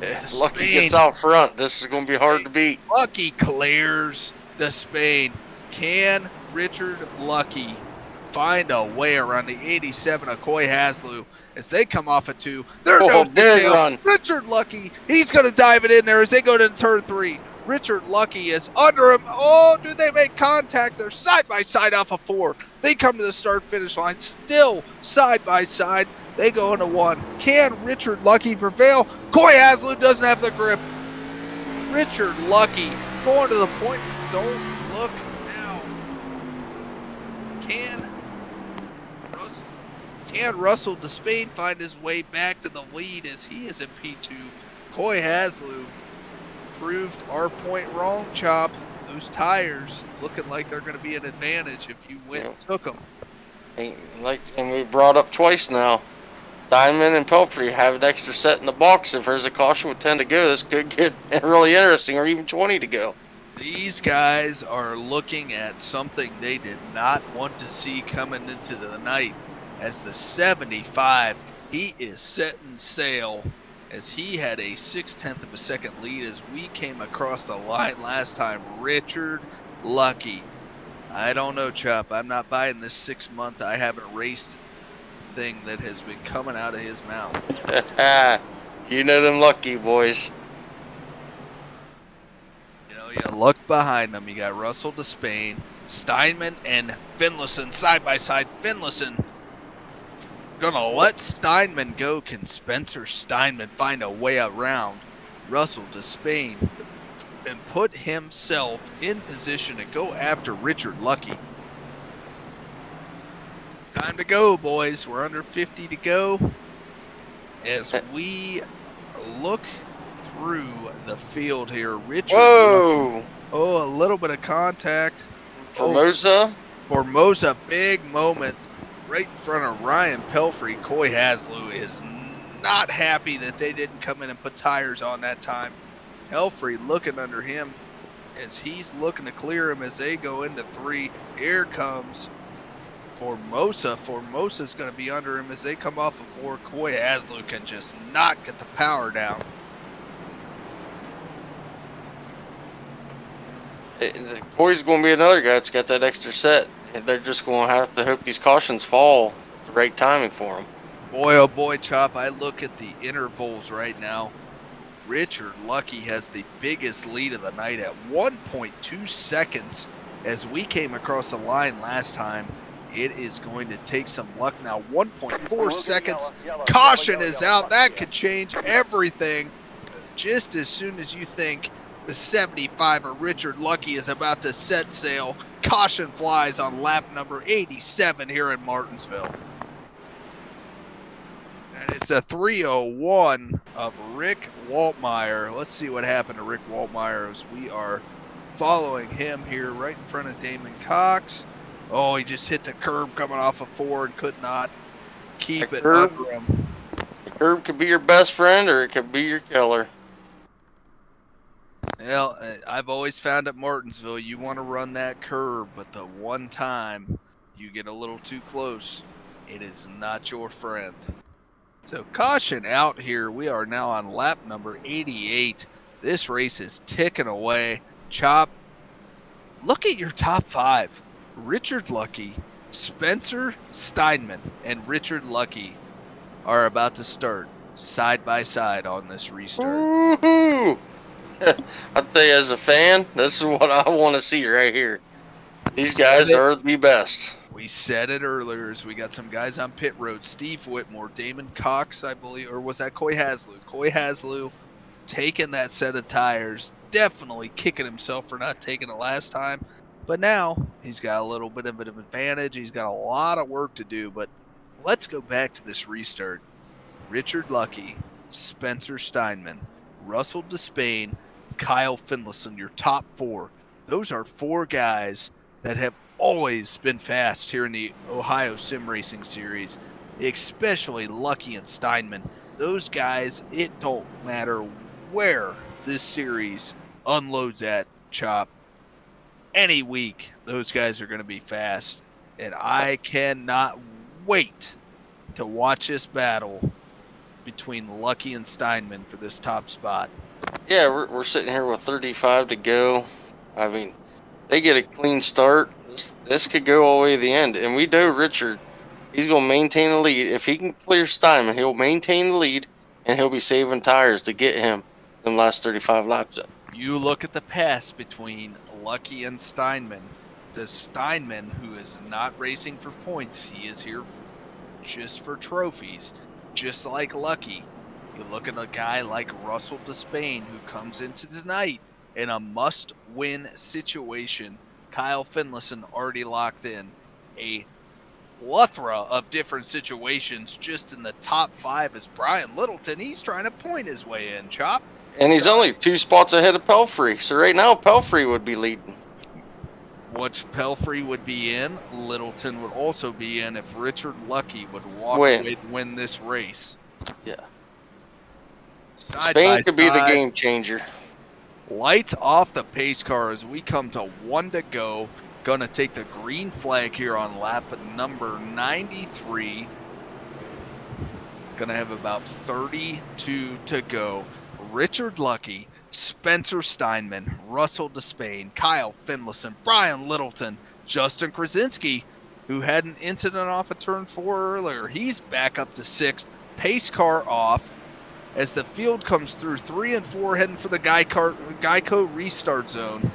Lucky Spain. gets out front. This is going to be hard to beat. Lucky clears the Spain. Can Richard Lucky find a way around the 87 of Coy Haslew as they come off a 2? There goes the big tail. run. Richard Lucky, he's going to dive it in there as they go to turn 3. Richard Lucky is under him. Oh, do they make contact? They're side by side off of 4. They come to the start-finish line, still side by side. They go into 1. Can Richard Lucky prevail? Coy Haslew doesn't have the grip. Richard Lucky going to the point. Don't look now. Can Russell Despain find his way back to the lead as he is in P2? Coy Haslew proved our point wrong, Chop. Those tires looking like they're going to be an advantage if you went and took them. Like, and we brought up twice now. Diamond and Pelfrey have an extra set in the box. If there's a caution with 10 to go, this could get really interesting, or even 20 to go. These guys are looking at something they did not want to see coming into the night. As the 75, he is setting sail as he had a 0.6 of a second lead as we came across the line last time. Richard Lucky. I don't know, Chop. I'm not buying this 6 month. I haven't raced thing that has been coming out of his mouth. You know them Lucky boys. You know, you look behind them. You got Russell Despain, Steinman, and Finlayson side by side. Finlayson gonna let Steinman go. Can Spencer Steinman find a way around Russell Despain and put himself in position to go after Richard Lucky? Time to go, boys. We're under 50 to go. As we look through the field here, Richard Whoa! Lucky, a little bit of contact. Formosa? Formosa, big moment right in front of Ryan Pelfrey. Coy Haslew is not happy that they didn't come in and put tires on that time. Pelfrey looking under him as he's looking to clear him as they go into 3. Here comes Formosa. Formosa's going to be under him as they come off of 4. Coy Haslew can just not get the power down. Coy's going to be another guy that's got that extra set. They're just going to have to hope these cautions fall at the right timing for them. Boy, oh boy, Chop, I look at the intervals right now. Richard Lucky has the biggest lead of the night at 1.2 seconds as we came across the line last time. It is going to take some luck now. 1.4 seconds. Caution is out. That could change everything. Just as soon as you think the 75er Richard Lucky is about to set sail, caution flies on lap number 87 here in Martinsville. And it's a 3:01 of Rick Waltmeyer. Let's see what happened to Rick Waltmeyer as we are following him here right in front of Damon Cox. Oh, he just hit the curb coming off of 4 and could not keep it under him. The curb could be your best friend or it could be your killer. Well, I've always found at Martinsville, you want to run that curb, but the one time you get a little too close, it is not your friend. So caution out here. We are now on lap number 88. This race is ticking away. Chop, look at your top 5. Richard Lucky, Spencer Steinman, and Richard Lucky are about to start side by side on this restart. Woohoo! I'll tell you, as a fan, this is what I want to see right here. These guys are the best. We said it earlier as we got some guys on pit road. Steve Whitmore, Damon Cox, I believe, or was that Coy Haslew? Coy Haslew taking that set of tires, definitely kicking himself for not taking it last time. But now he's got a little bit of an advantage. He's got a lot of work to do. But let's go back to this restart. Richard Lucky, Spencer Steinman, Russell Despain, Kyle Finlayson, your top 4. Those are 4 guys that have always been fast here in the Ohio Sim Racing Series, especially Lucky and Steinman. Those guys, it don't matter where this series unloads at, Chop. Any week, those guys are going to be fast. And I cannot wait to watch this battle between Lucky and Steinman for this top spot. Yeah, we're sitting here with 35 to go. I mean, they get a clean start. This could go all the way to the end. And we know Richard, he's going to maintain the lead. If he can clear Steinman, he'll maintain the lead, and he'll be saving tires to get him them last 35 laps. You look at the pass between Lucky and Steinman. The Steinman, who is not racing for points, he is here just for trophies, just like Lucky. You look at a guy like Russell Despain, who comes into tonight in a must-win situation. Kyle Finlayson already locked in. A plethora of different situations just in the top 5 is Brian Littleton. He's trying to point his way in, Chop. And he's only 2 spots ahead of Pelfrey. So right now, Pelfrey would be leading. Which Pelfrey would be in, Littleton would also be in if Richard Lucky would walk away to win this race. Yeah. Side Spain could be the game changer. Lights off the pace car as we come to 1 to go. Going to take the green flag here on lap number 93. Going to have about 32 to go. Richard Lucky, Spencer Steinman, Russell Despain, Kyle Finlayson, Brian Littleton, Justin Krasinski, who had an incident off of turn 4 earlier. He's back up to 6th. Pace car off as the field comes through 3 and 4, heading for the Geico restart zone.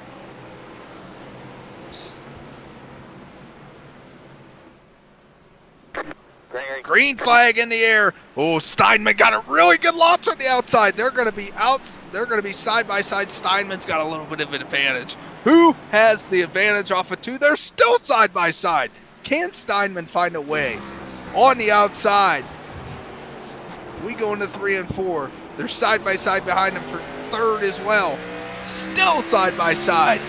Green flag in the air. Oh, Steinman got a really good launch on the outside. They're going to be side by side. Steinman's got a little bit of an advantage. Who has the advantage off of 2? They're still side by side. Can Steinman find a way on the outside? We go into 3 and 4. They're side by side behind him for 3rd as well. Still side by side.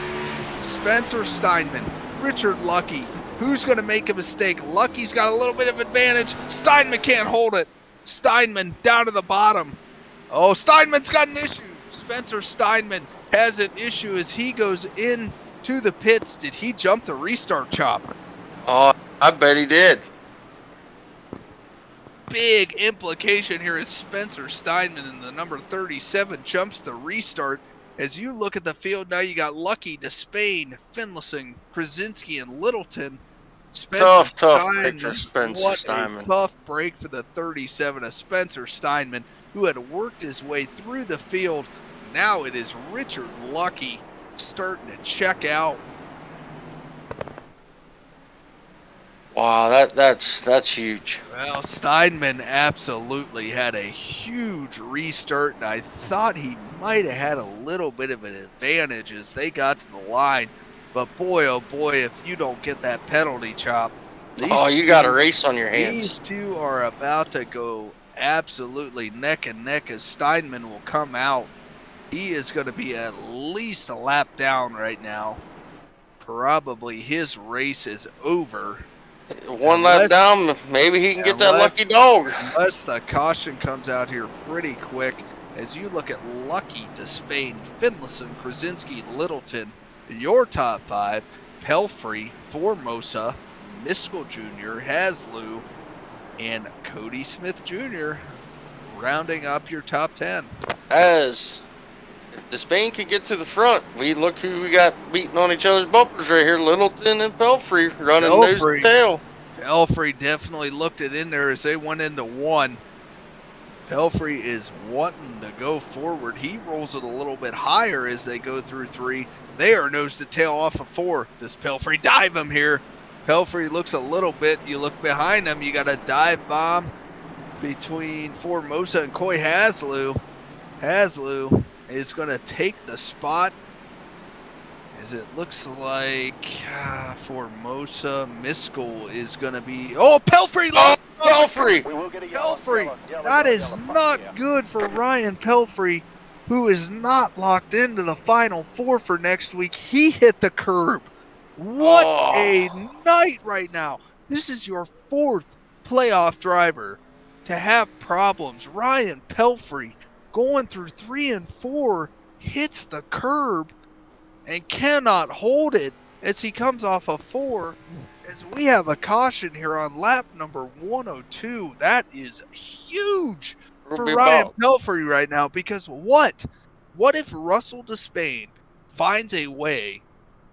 Spencer Steinman, Richard Lucky. Who's going to make a mistake? Lucky's got a little bit of advantage. Steinman can't hold it. Steinman down to the bottom. Oh, Steinman's got an issue. Spencer Steinman has an issue as he goes into the pits. Did he jump the restart, Chop? Oh, I bet he did. Big implication here is Spencer Steinman in the number 37 jumps the restart. As you look at the field now, you got Lucky, Despain, Finlayson, Krasinski, and Littleton. Tough break for Spencer Steinman. A tough break for the 37 of Spencer Steinman, who had worked his way through the field. Now it is Richard Lucky starting to check out. Wow, that's huge. Well, Steinman absolutely had a huge restart, and I thought he might have had a little bit of an advantage as they got to the line. But boy, oh boy, if you don't get that penalty, Chop. You got a race on your hands. These two are about to go absolutely neck and neck as Steinman will come out. He is going to be at least a lap down right now. Probably his race is over. One lap down, maybe he can get that lucky dog. Unless the caution comes out here pretty quick. As you look at Lucky, Despain, Finlayson, Krasinski, Littleton, your top 5, Pelfrey, Formosa, Miskell Jr., Haslew, and Cody Smith Jr. rounding up your top 10. As if Despain can get to the front, we look who we got beating on each other's bumpers right here. Littleton and Pelfrey running nose to tail. Pelfrey definitely looked it in there as they went into 1. Pelfrey is wanting to go forward. He rolls it a little bit higher as they go through 3. They are nose to tail off of 4. Does Pelfrey dive him here? Pelfrey looks a little bit. You look behind him, you got a dive bomb between Formosa and Coy Haslew. Haslew is going to take the spot as it looks like Formosa. Miskell is going to be... Oh, Pelfrey! Pelfrey! Pelfrey! That is not good for Ryan Pelfrey, who is not locked into the Final 4 for next week. He hit the curb. What a night right now. This is your 4th playoff driver to have problems. Ryan Pelfrey going through 3 and 4 hits the curb and cannot hold it as he comes off of 4. As we have a caution here on lap number 102. That is huge It'll for be Ryan about Pelfrey right now, because what? What if Russell Despain finds a way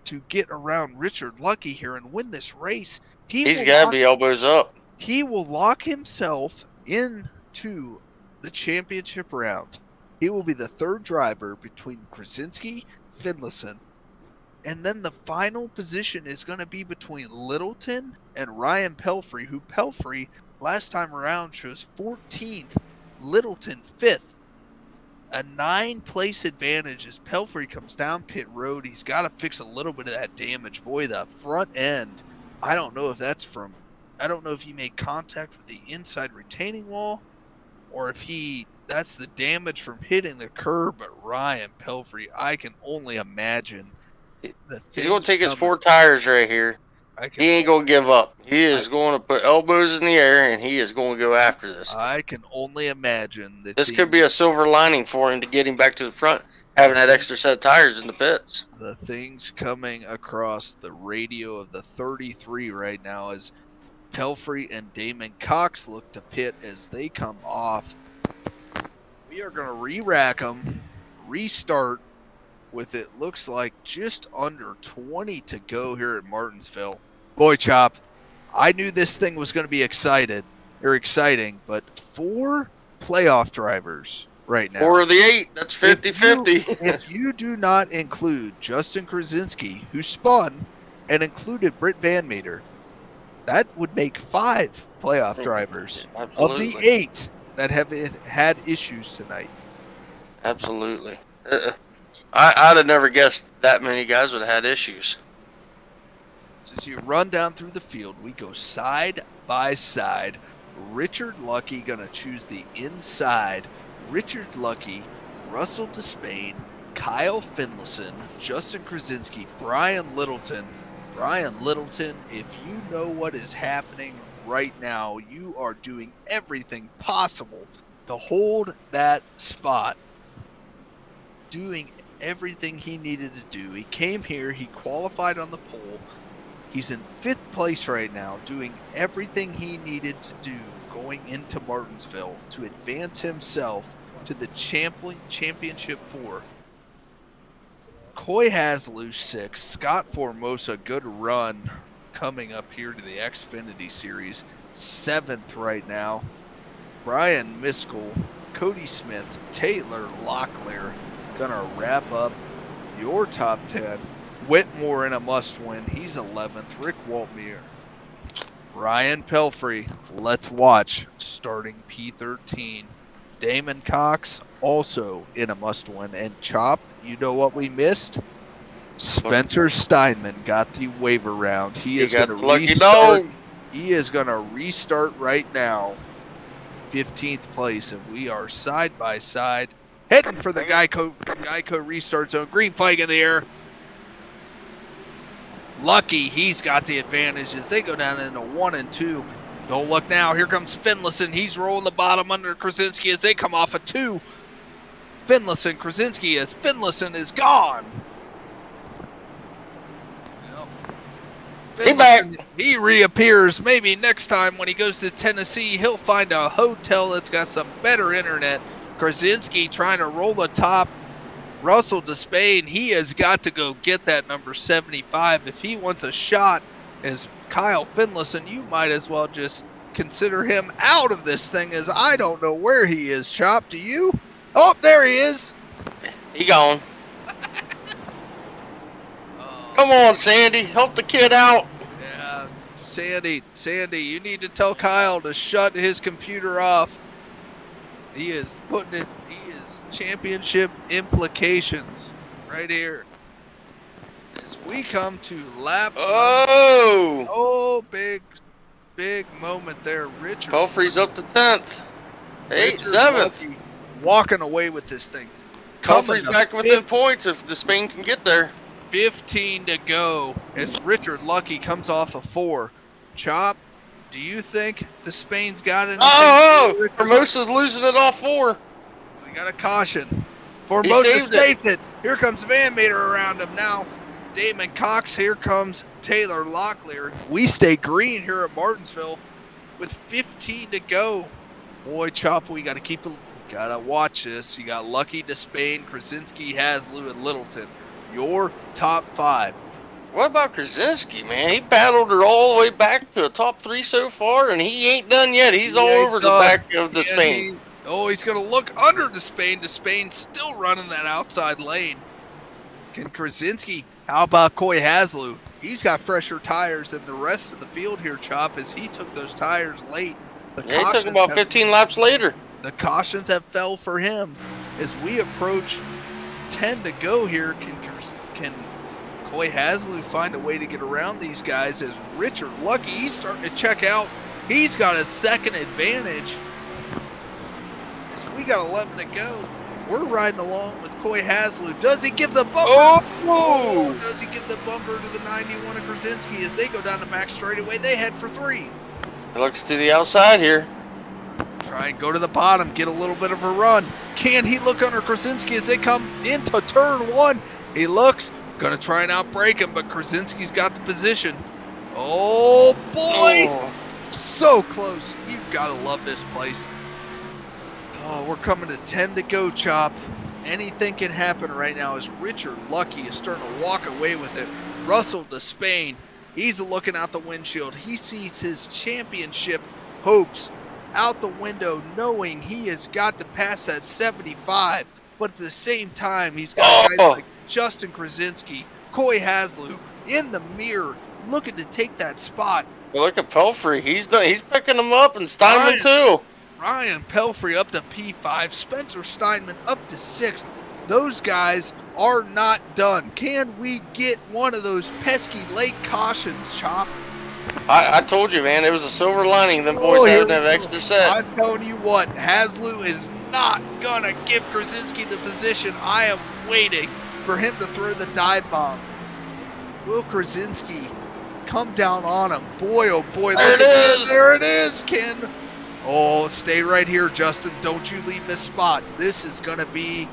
to get around Richard Lucky here and win this race? he's got to be elbows up. He will lock himself into the championship round. He will be the third driver between Krasinski, Finlayson, and then the final position is going to be between Littleton and Ryan Pelfrey, who Pelfrey last time around shows 14th, Littleton 5th. A 9-place advantage as Pelfrey comes down pit road. He's got to fix a little bit of that damage. Boy, the front end, I don't know if he made contact with the inside retaining wall or if that's the damage from hitting the curb. But Ryan Pelfrey, I can only imagine He's going to take his 4 tires right here. He ain't going to give up. He is going to put elbows in the air, and he is going to go after this. I can only imagine that this could be a silver lining for him to get him back to the front, having that extra set of tires in the pits. The things coming across the radio of the 33 right now as Pelfrey and Damon Cox look to pit as they come off. We are going to re-rack them, restart with it looks like just under 20 to go here at Martinsville. Boy, Chop, I knew this thing was going to be exciting, but 4 playoff drivers right now. 4 of the 8, that's 50-50. If you do not include Justin Krasinski, who spun, and included Britt Van Meter, that would make 5 playoff drivers of the 8 that have had issues tonight. Absolutely. I'd have never guessed that many guys would have had issues. So as you run down through the field, we go side by side. Richard Lucky going to choose the inside. Richard Lucky, Russell Despain, Kyle Finlayson, Justin Krasinski, Brian Littleton. Brian Littleton, if you know what is happening right now, you are doing everything possible to hold that spot. Doing everything he needed to do. He came here, he qualified on the pole. He's in 5th place right now, doing everything he needed to do going into Martinsville to advance himself to the championship 4. Coy Haslew 6, Scott Formosa, good run coming up here to the Xfinity Series, 7th right now. Brian Miskell, Cody Smith, Taylor Locklear gonna wrap up your top 10. Whitmore in a must-win, he's 11th. Rick Waltmere, Ryan Pelfrey, let's watch, starting P13. Damon Cox also in a must-win. And Chop, you know what we missed? Spencer Steinman got the waiver round. He is going to restart. He is going to restart right now. 15th place, and we are side by side, heading for the Geico restart zone. Green flag in the air. Lucky, he's got the advantage as they go down into 1 and 2. Don't look now. Here comes Finlayson. He's rolling the bottom under Krasinski as they come off a 2. Finlayson, Krasinski, as Finlayson is gone. He reappears. Maybe next time when he goes to Tennessee, he'll find a hotel that's got some better internet. Krasinski trying to roll the top. Russell Despain, he has got to go get that number 75. If he wants a shot as Kyle Finlayson, you might as well just consider him out of this thing, as I don't know where he is. Chop, do you? Oh, there he is. He gone. Come on, Sandy. Help the kid out. Yeah, Sandy, you need to tell Kyle to shut his computer off. He is putting it, he is championship implications right here. As we come to lap. Oh, big moment there. Richard. Pelfrey's up to 10th. 7th. Walking away with this thing. Pelfrey's back within points if Despain can get there. 15 to go as Richard Lucky comes off a 4. Chop, do you think Despain's got anything? Formosa's losing it off 4. We got a caution. Formosa states it. Here comes Van Meter around him now. Damon Cox, here comes Taylor Locklear. We stay green here at Martinsville with 15 to go. Boy, Chop, we got to gotta watch this. You got Lucky, Despain, Krasinski, Haslew, and Littleton. Your top 5. What about Krasinski, man? He battled her all the way back to the top 3 so far, and he ain't done yet. He's all over the back of the Spain. He's going to look under Despain. Despain's still running that outside lane. Can Krasinski, how about Coy Haslew? He's got fresher tires than the rest of the field here, Chop, as he took those tires late. Yeah, he took about 15 laps later. The cautions have fell for him. As we approach 10 to go here, can Coy Haslew find a way to get around these guys? As Richard Lucky, he's starting to check out. He's got a second advantage. As we got 11 to go. We're riding along with Coy Haslew. Does he give the bumper? Oh! Does he give the bumper to the 91 of Krasinski? As they go down to max straightaway, they head for 3. He looks to the outside here. Try and go to the bottom, get a little bit of a run. Can he look under Krasinski as they come into turn 1? He looks, gonna try and outbrake him, but Krasinski's got the position. Oh boy! Oh. So close. You've gotta love this place. Oh, we're coming to 10 to go, Chop. Anything can happen right now as Richard Lucky is starting to walk away with it. Russell Despain, he's looking out the windshield. He sees his championship hopes out the window, knowing he has got to pass that 75. But at the same time, he's got guys like Justin Krasinski, Coy Haslew in the mirror, looking to take that spot. Well, look at Pelfrey. He's picking them up, and Steinman too. Ryan Pelfrey up to P5, Spencer Steinman up to 6th. Those guys are not done. Can we get one of those pesky late cautions, Chop? I told you, man, it was a silver lining. Them boys having that extra set. I'm telling you what, Haslew is not going to give Krasinski the position. I am waiting for him to throw the dive bomb. Will Krasinski come down on him? Boy, oh boy. There it is. There it is, Ken. Oh, stay right here, Justin. Don't you leave this spot. This could be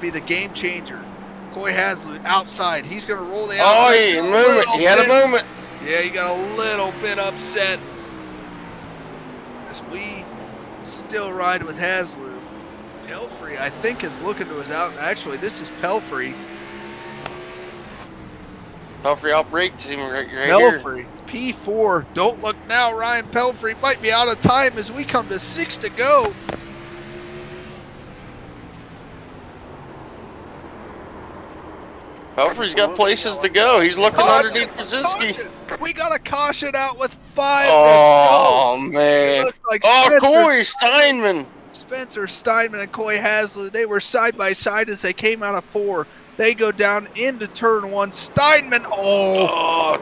the game changer. Coy Haslew outside. He's going to roll the outside. He had a moment. Yeah, he got a little bit upset. As we still ride with Haslew. Pelfrey, I think, is looking to his out. Actually, this is Pelfrey. Pelfrey outbraked him right Pelfrey, here. P4. Don't look now. Ryan Pelfrey might be out of time as we come to 6 to go. Pelfrey's got places to go. He's looking underneath Krasinski. We got a caution out with 5 Oh, to go. man. Like Coy Steinman. Spencer Steinman and Coy Haslew, they were side by side as they came out of 4. They go down into turn 1. Steinman,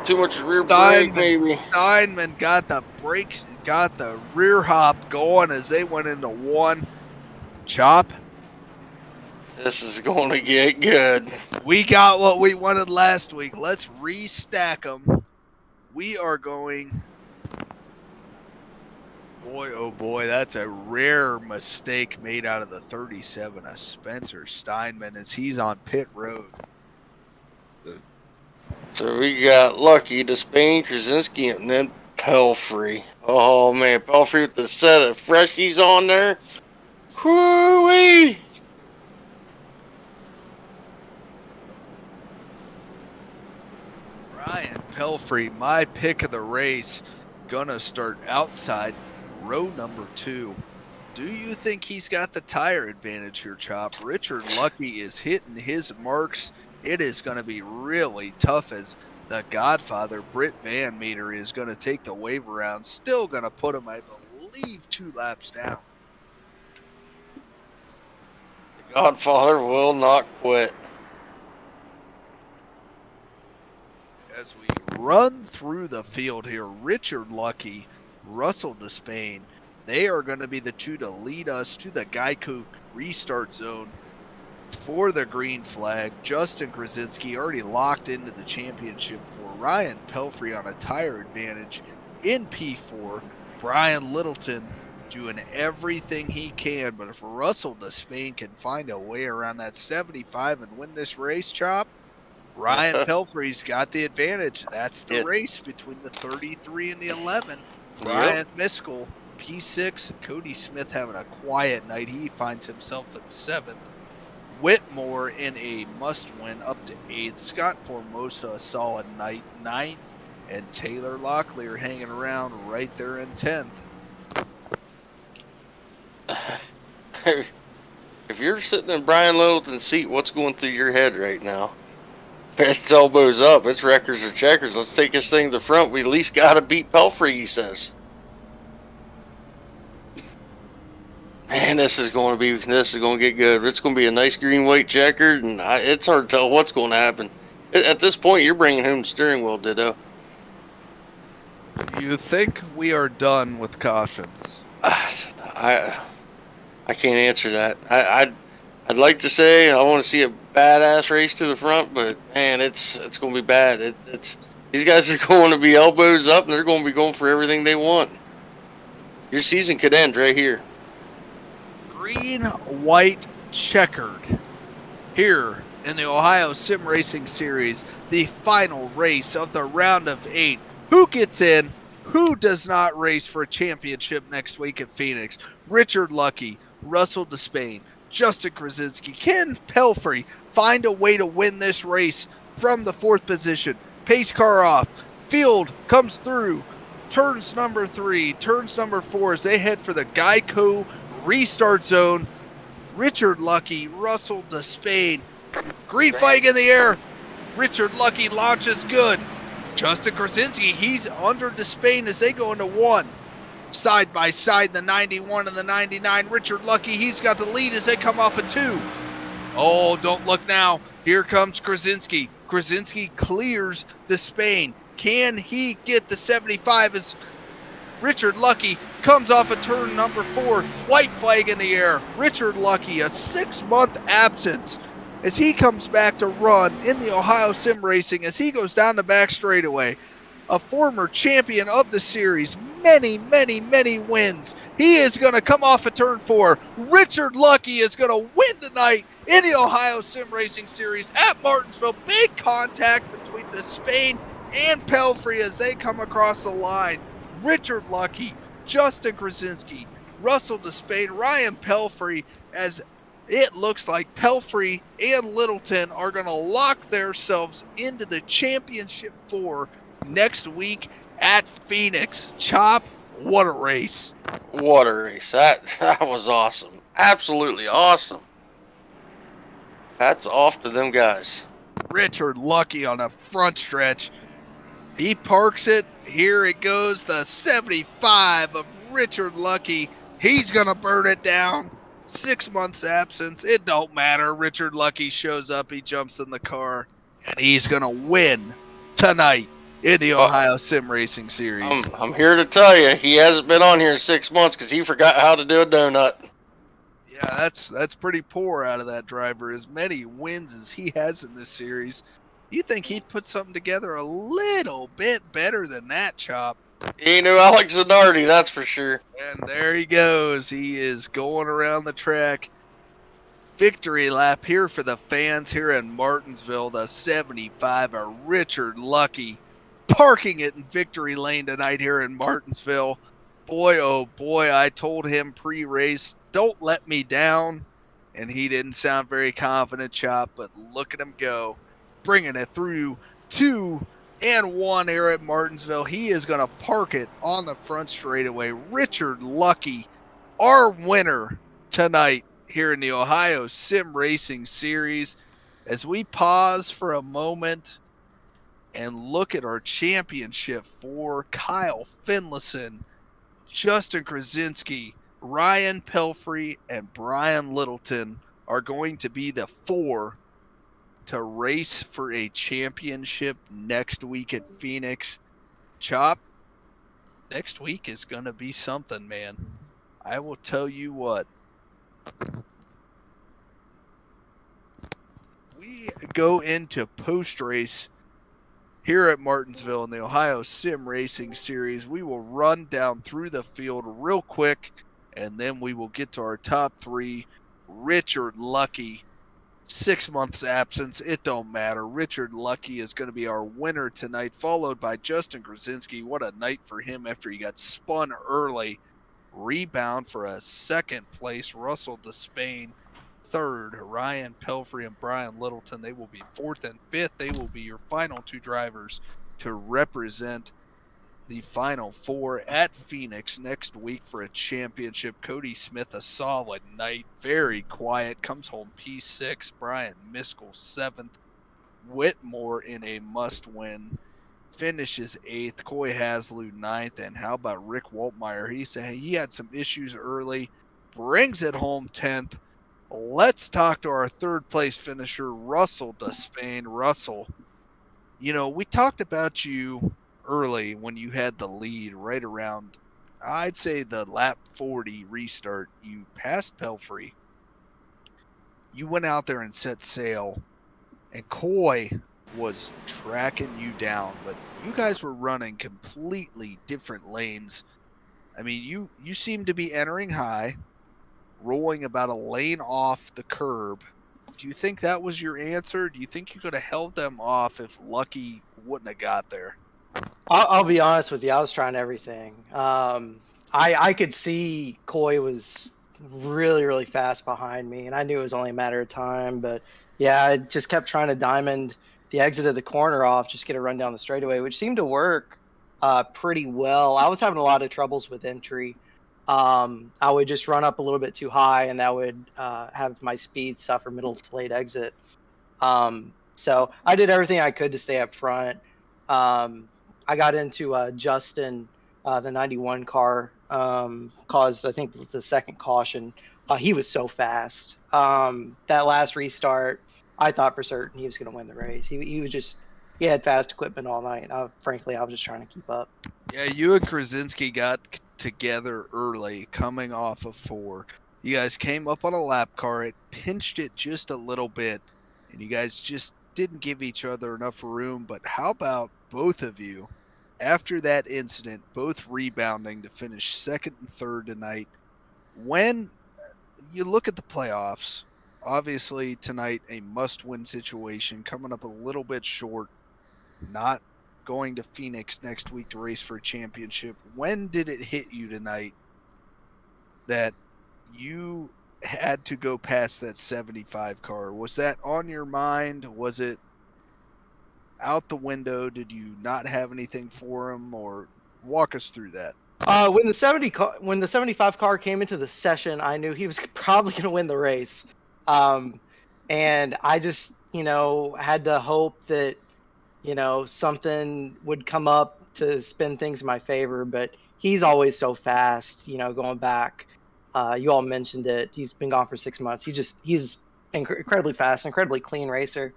too much rear brake, baby. Steinman got the brakes, got the rear hop going as they went into 1. Chop. This is going to get good. We got what we wanted last week. Let's restack them. We are going. Boy, oh boy, that's a rare mistake made out of the 37 of Spencer Steinman as he's on pit road. So we got Lucky, Despain, Krasinski, and then Pelfrey. Oh man, Pelfrey with the set of freshies on there. Whoo-wee! Ryan Pelfrey, my pick of the race, gonna start outside row number 2. Do you think he's got the tire advantage here, Chop? Richard Lucky is hitting his marks. It is going to be really tough as the Godfather, Britt Van Meter, is going to take the wave around. Still going to put him, I believe, 2 laps down. The Godfather will not quit. As we run through the field here, Richard Lucky, Russell Despain, they are going to be the 2 to lead us to the Geico restart zone for the green flag. Justin Krasinski already locked into the championship for Ryan Pelfrey on a tire advantage in P4. Brian Littleton doing everything he can, but if Russell Despain can find a way around that 75 and win this race, Chop, Ryan Pelfrey's got the advantage. That's the race between the 33 and the 11. Ryan Miskell P6. Cody Smith having a quiet night. He finds himself at 7th. Whitmore in a must-win up to 8th. Scott Formosa a solid night, 9th. And Taylor Locklear hanging around right there in 10th. If you're sitting in Brian Littleton's seat, what's going through your head right now? It's elbows up. It's records or checkers. Let's take this thing to the front. We at least got to beat Pelfrey, he says. Man, this is going to get good. It's going to be a nice green-white checkered, and it's hard to tell what's going to happen. At this point, you're bringing home the steering wheel, Ditto. You think we are done with cautions? I can't answer that. I'd like to say I want to see a badass race to the front, but man, it's going to be bad. These guys are going to be elbows up, and they're going to be going for everything they want. Your season could end right here. Green, white, checkered. Here in the Ohio Sim Racing Series, the final race of the round of 8. Who gets in? Who does not race for a championship next week at Phoenix? Richard Lucky, Russell Despain, Justin Krasinski, Ken Pelfrey find a way to win this race from the 4th position. Pace car off. Field comes through. Turns number 3, turns number 4 as they head for the Geico restart zone. Richard Lucky, Russell Despain. Green flag in the air. Richard Lucky launches good. Justin Krasinski, he's under Despain as they go into 1. Side by side, the 91 and the 99. Richard Lucky, he's got the lead as they come off a 2. Oh, don't look now. Here comes Krasinski. Krasinski clears Despain. Can he get the 75 as Richard Lucky comes off of turn number 4. White flag in the air. Richard Lucky, a 6-month absence as he comes back to run in the Ohio Sim Racing as he goes down the back straightaway. A former champion of the series, many wins. He is going to come off of turn 4. Richard Lucky is going to win tonight in the Ohio Sim Racing Series at Martinsville. Big contact between Despain and Pelfrey as they come across the line. Richard Lucky, Justin Krasinski, Russell Despain, Ryan Pelfrey, as it looks like Pelfrey and Littleton are going to lock themselves into the championship 4 next week at Phoenix. Chop, what a race. What a race. That was awesome. Absolutely awesome. That's off to them guys. Richard Lucky on a front stretch. He parks it. Here it goes. The 75 of Richard Lucky. He's going to burn it down. 6 months absence. It don't matter. Richard Lucky shows up. He jumps in the car. And he's going to win tonight in the Ohio Sim Racing Series. I'm here to tell you, he hasn't been on here in 6 months because he forgot how to do a donut. Yeah, that's pretty poor out of that driver. As many wins as he has in this series, you think he'd put something together a little bit better than that, Chop. He ain't no Alex Zanardi, that's for sure. And there he goes. He is going around the track. Victory lap here for the fans here in Martinsville. The 75 of Richard Lucky parking it in victory lane tonight here in Martinsville. Boy, oh boy, I told him pre-race, don't let me down. And he didn't sound very confident, Chop, but look at him go. Bringing it through 2 and 1 here at Martinsville. He is going to park it on the front straightaway. Richard Lucky, our winner tonight here in the Ohio Sim Racing Series. As we pause for a moment and look at our championship for Kyle Finlayson, Justin Krasinski, Ryan Pelfrey, and Brian Littleton are going to be the 4 to race for a championship next week at Phoenix. Chop, next week is going to be something, man. I will tell you what. We go into post-race here at Martinsville in the Ohio Sim Racing Series. We will run down through the field real quick, and then we will get to our top 3. Richard Lucky, 6 months absence, it don't matter. Richard Lucky is going to be our winner tonight, followed by Justin Krasinski. What a night for him after he got spun early. rebound for a second place. Russell Despain third. Ryan Pelfrey and Brian Littleton, they will be fourth and fifth. They will be your final two drivers to represent the Final Four at Phoenix next week for a championship. Cody Smith, a solid night, very quiet, comes home P6. Brian Miskell, 7th. Whitmore in a must-win, finishes 8th. Coy Haslew, 9th. And how about Rick Waltmeyer? He said he had some issues early, brings it home 10th. Let's talk to our third-place finisher, Russell Despain. Russell, we talked about you early when you had the lead right around, I'd say, the lap 40 restart. You passed Pelfrey. You went out there and set sail, and Coy was tracking you down, but you guys were running completely different lanes. I mean, you seemed to be entering high, rolling about a lane off the curb. Do you think that was your answer? Do you think you could have held them off if Lucky wouldn't have got there? I'll be honest with you. I was trying everything. I could see Coy was really, really fast behind me, and I knew it was only a matter of time. But yeah, I just kept trying to diamond the exit of the corner off, just get a run down the straightaway, which seemed to work pretty well. I was having a lot of troubles with entry. I would just run up a little bit too high, and that would have my speed suffer middle to late exit. So I did everything I could to stay up front. I got into Justin, the 91 car, caused, I think, the second caution. He was so fast. That last restart, I thought for certain he was going to win the race. He had fast equipment all night. Frankly, I was just trying to keep up. Yeah, you and Krasinski got together early, coming off of 4. You guys came up on a lap car. It pinched it just a little bit, and you guys just didn't give each other enough room. But how about both of you, after that incident, both rebounding to finish second and third tonight? When you look at the playoffs, obviously tonight a must-win situation, coming up a little bit short, not going to Phoenix next week to race for a championship. When did it hit you tonight that you had to go past that 75 car? Was that on your mind? Was it out the window? Did you not have anything for him? Or walk us through that. When the 75 car came into the session, I knew he was probably going to win the race. And I just, had to hope that, something would come up to spin things in my favor. But he's always so fast, going back. You all mentioned it. He's been gone for 6 months. He's incredibly fast, incredibly clean racer.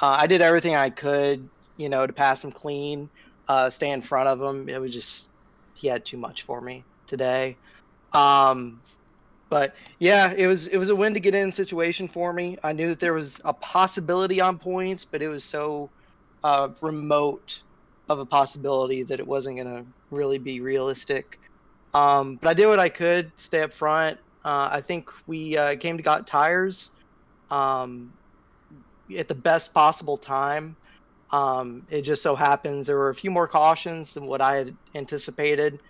I did everything I could, to pass him clean, stay in front of him. It was just, he had too much for me today. But yeah, it was a win to get in situation for me. I knew that there was a possibility on points, but it was so remote of a possibility that it wasn't going to really be realistic. But I did what I could, stay up front. I think we came to got tires at the best possible time. It just so happens there were a few more cautions than what I had anticipated.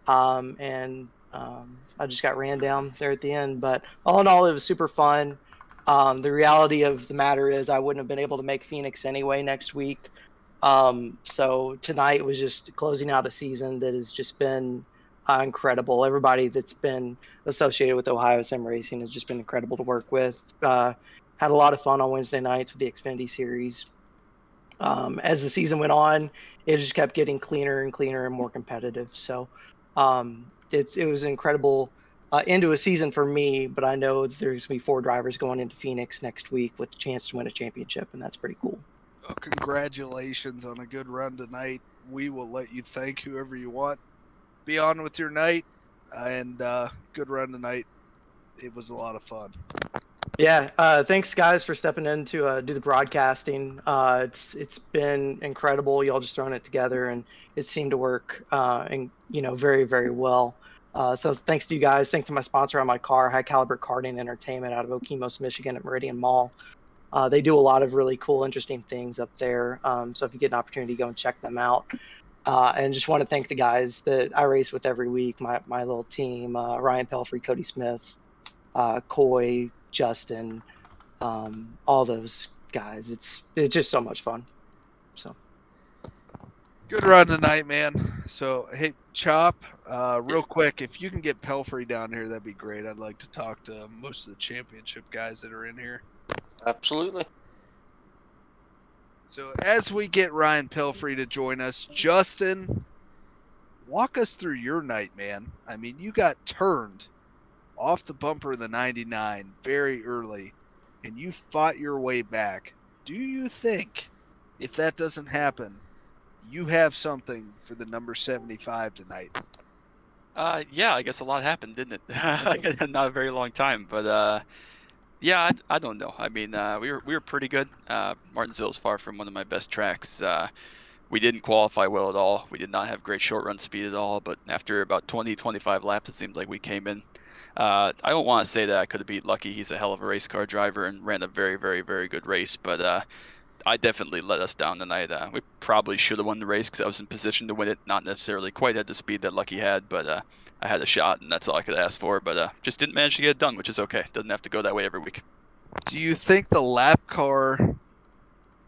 I just got ran down there at the end. But all in all, it was super fun. The reality of the matter is I wouldn't have been able to make Phoenix anyway next week. So tonight was just closing out a season that has just been incredible. Everybody that's been associated with Ohio Sim Racing has just been incredible to work with. Had a lot of fun on Wednesday nights with the Xfinity series. As the season went on, it just kept getting cleaner and cleaner and more competitive. So it was an incredible end to a season for me, but I know there's going to be 4 drivers going into Phoenix next week with a chance to win a championship, and that's pretty cool. Well, congratulations on a good run tonight. We will let you thank whoever you want. Be on with your night, and good run tonight. It was a lot of fun. Yeah, thanks guys for stepping in to do the broadcasting. It's been incredible. Y'all just throwing it together, and it seemed to work very, very well. So thanks to you guys. Thanks to my sponsor on my car, High Caliber Karting Entertainment out of Okemos, Michigan at Meridian Mall. They do a lot of really cool, interesting things up there. So if you get an opportunity, go and check them out. And just want to thank the guys that I race with every week, my little team, Ryan Pelfrey, Cody Smith, Coy, Justin, all those guys. It's just so much fun. So Good run tonight, man. So, hey, Chop, real quick, if you can get Pelfrey down here, that'd be great. I'd like to talk to most of the championship guys that are in here. Absolutely. So, as we get Ryan Pelfrey to join us, Justin, walk us through your night, man. I mean, you got turned off the bumper of the 99 very early, and you fought your way back. Do you think, if that doesn't happen, you have something for the number 75 tonight? Yeah, I guess a lot happened, didn't it? Not a very long time, but yeah, I don't know. I mean, we were pretty good. Martinsville is far from one of my best tracks. We didn't qualify well at all. We did not have great short run speed at all, but after about 20, 25 laps, it seemed like we came in. I don't want to say that I could have beat Lucky. He's a hell of a race car driver and ran a very, very, very good race, but I definitely let us down tonight. We probably should have won the race because I was in position to win it. Not necessarily quite at the speed that Lucky had, but I had a shot, and that's all I could ask for. But just didn't manage to get it done, which is okay. Doesn't have to go that way every week. Do you think the lap car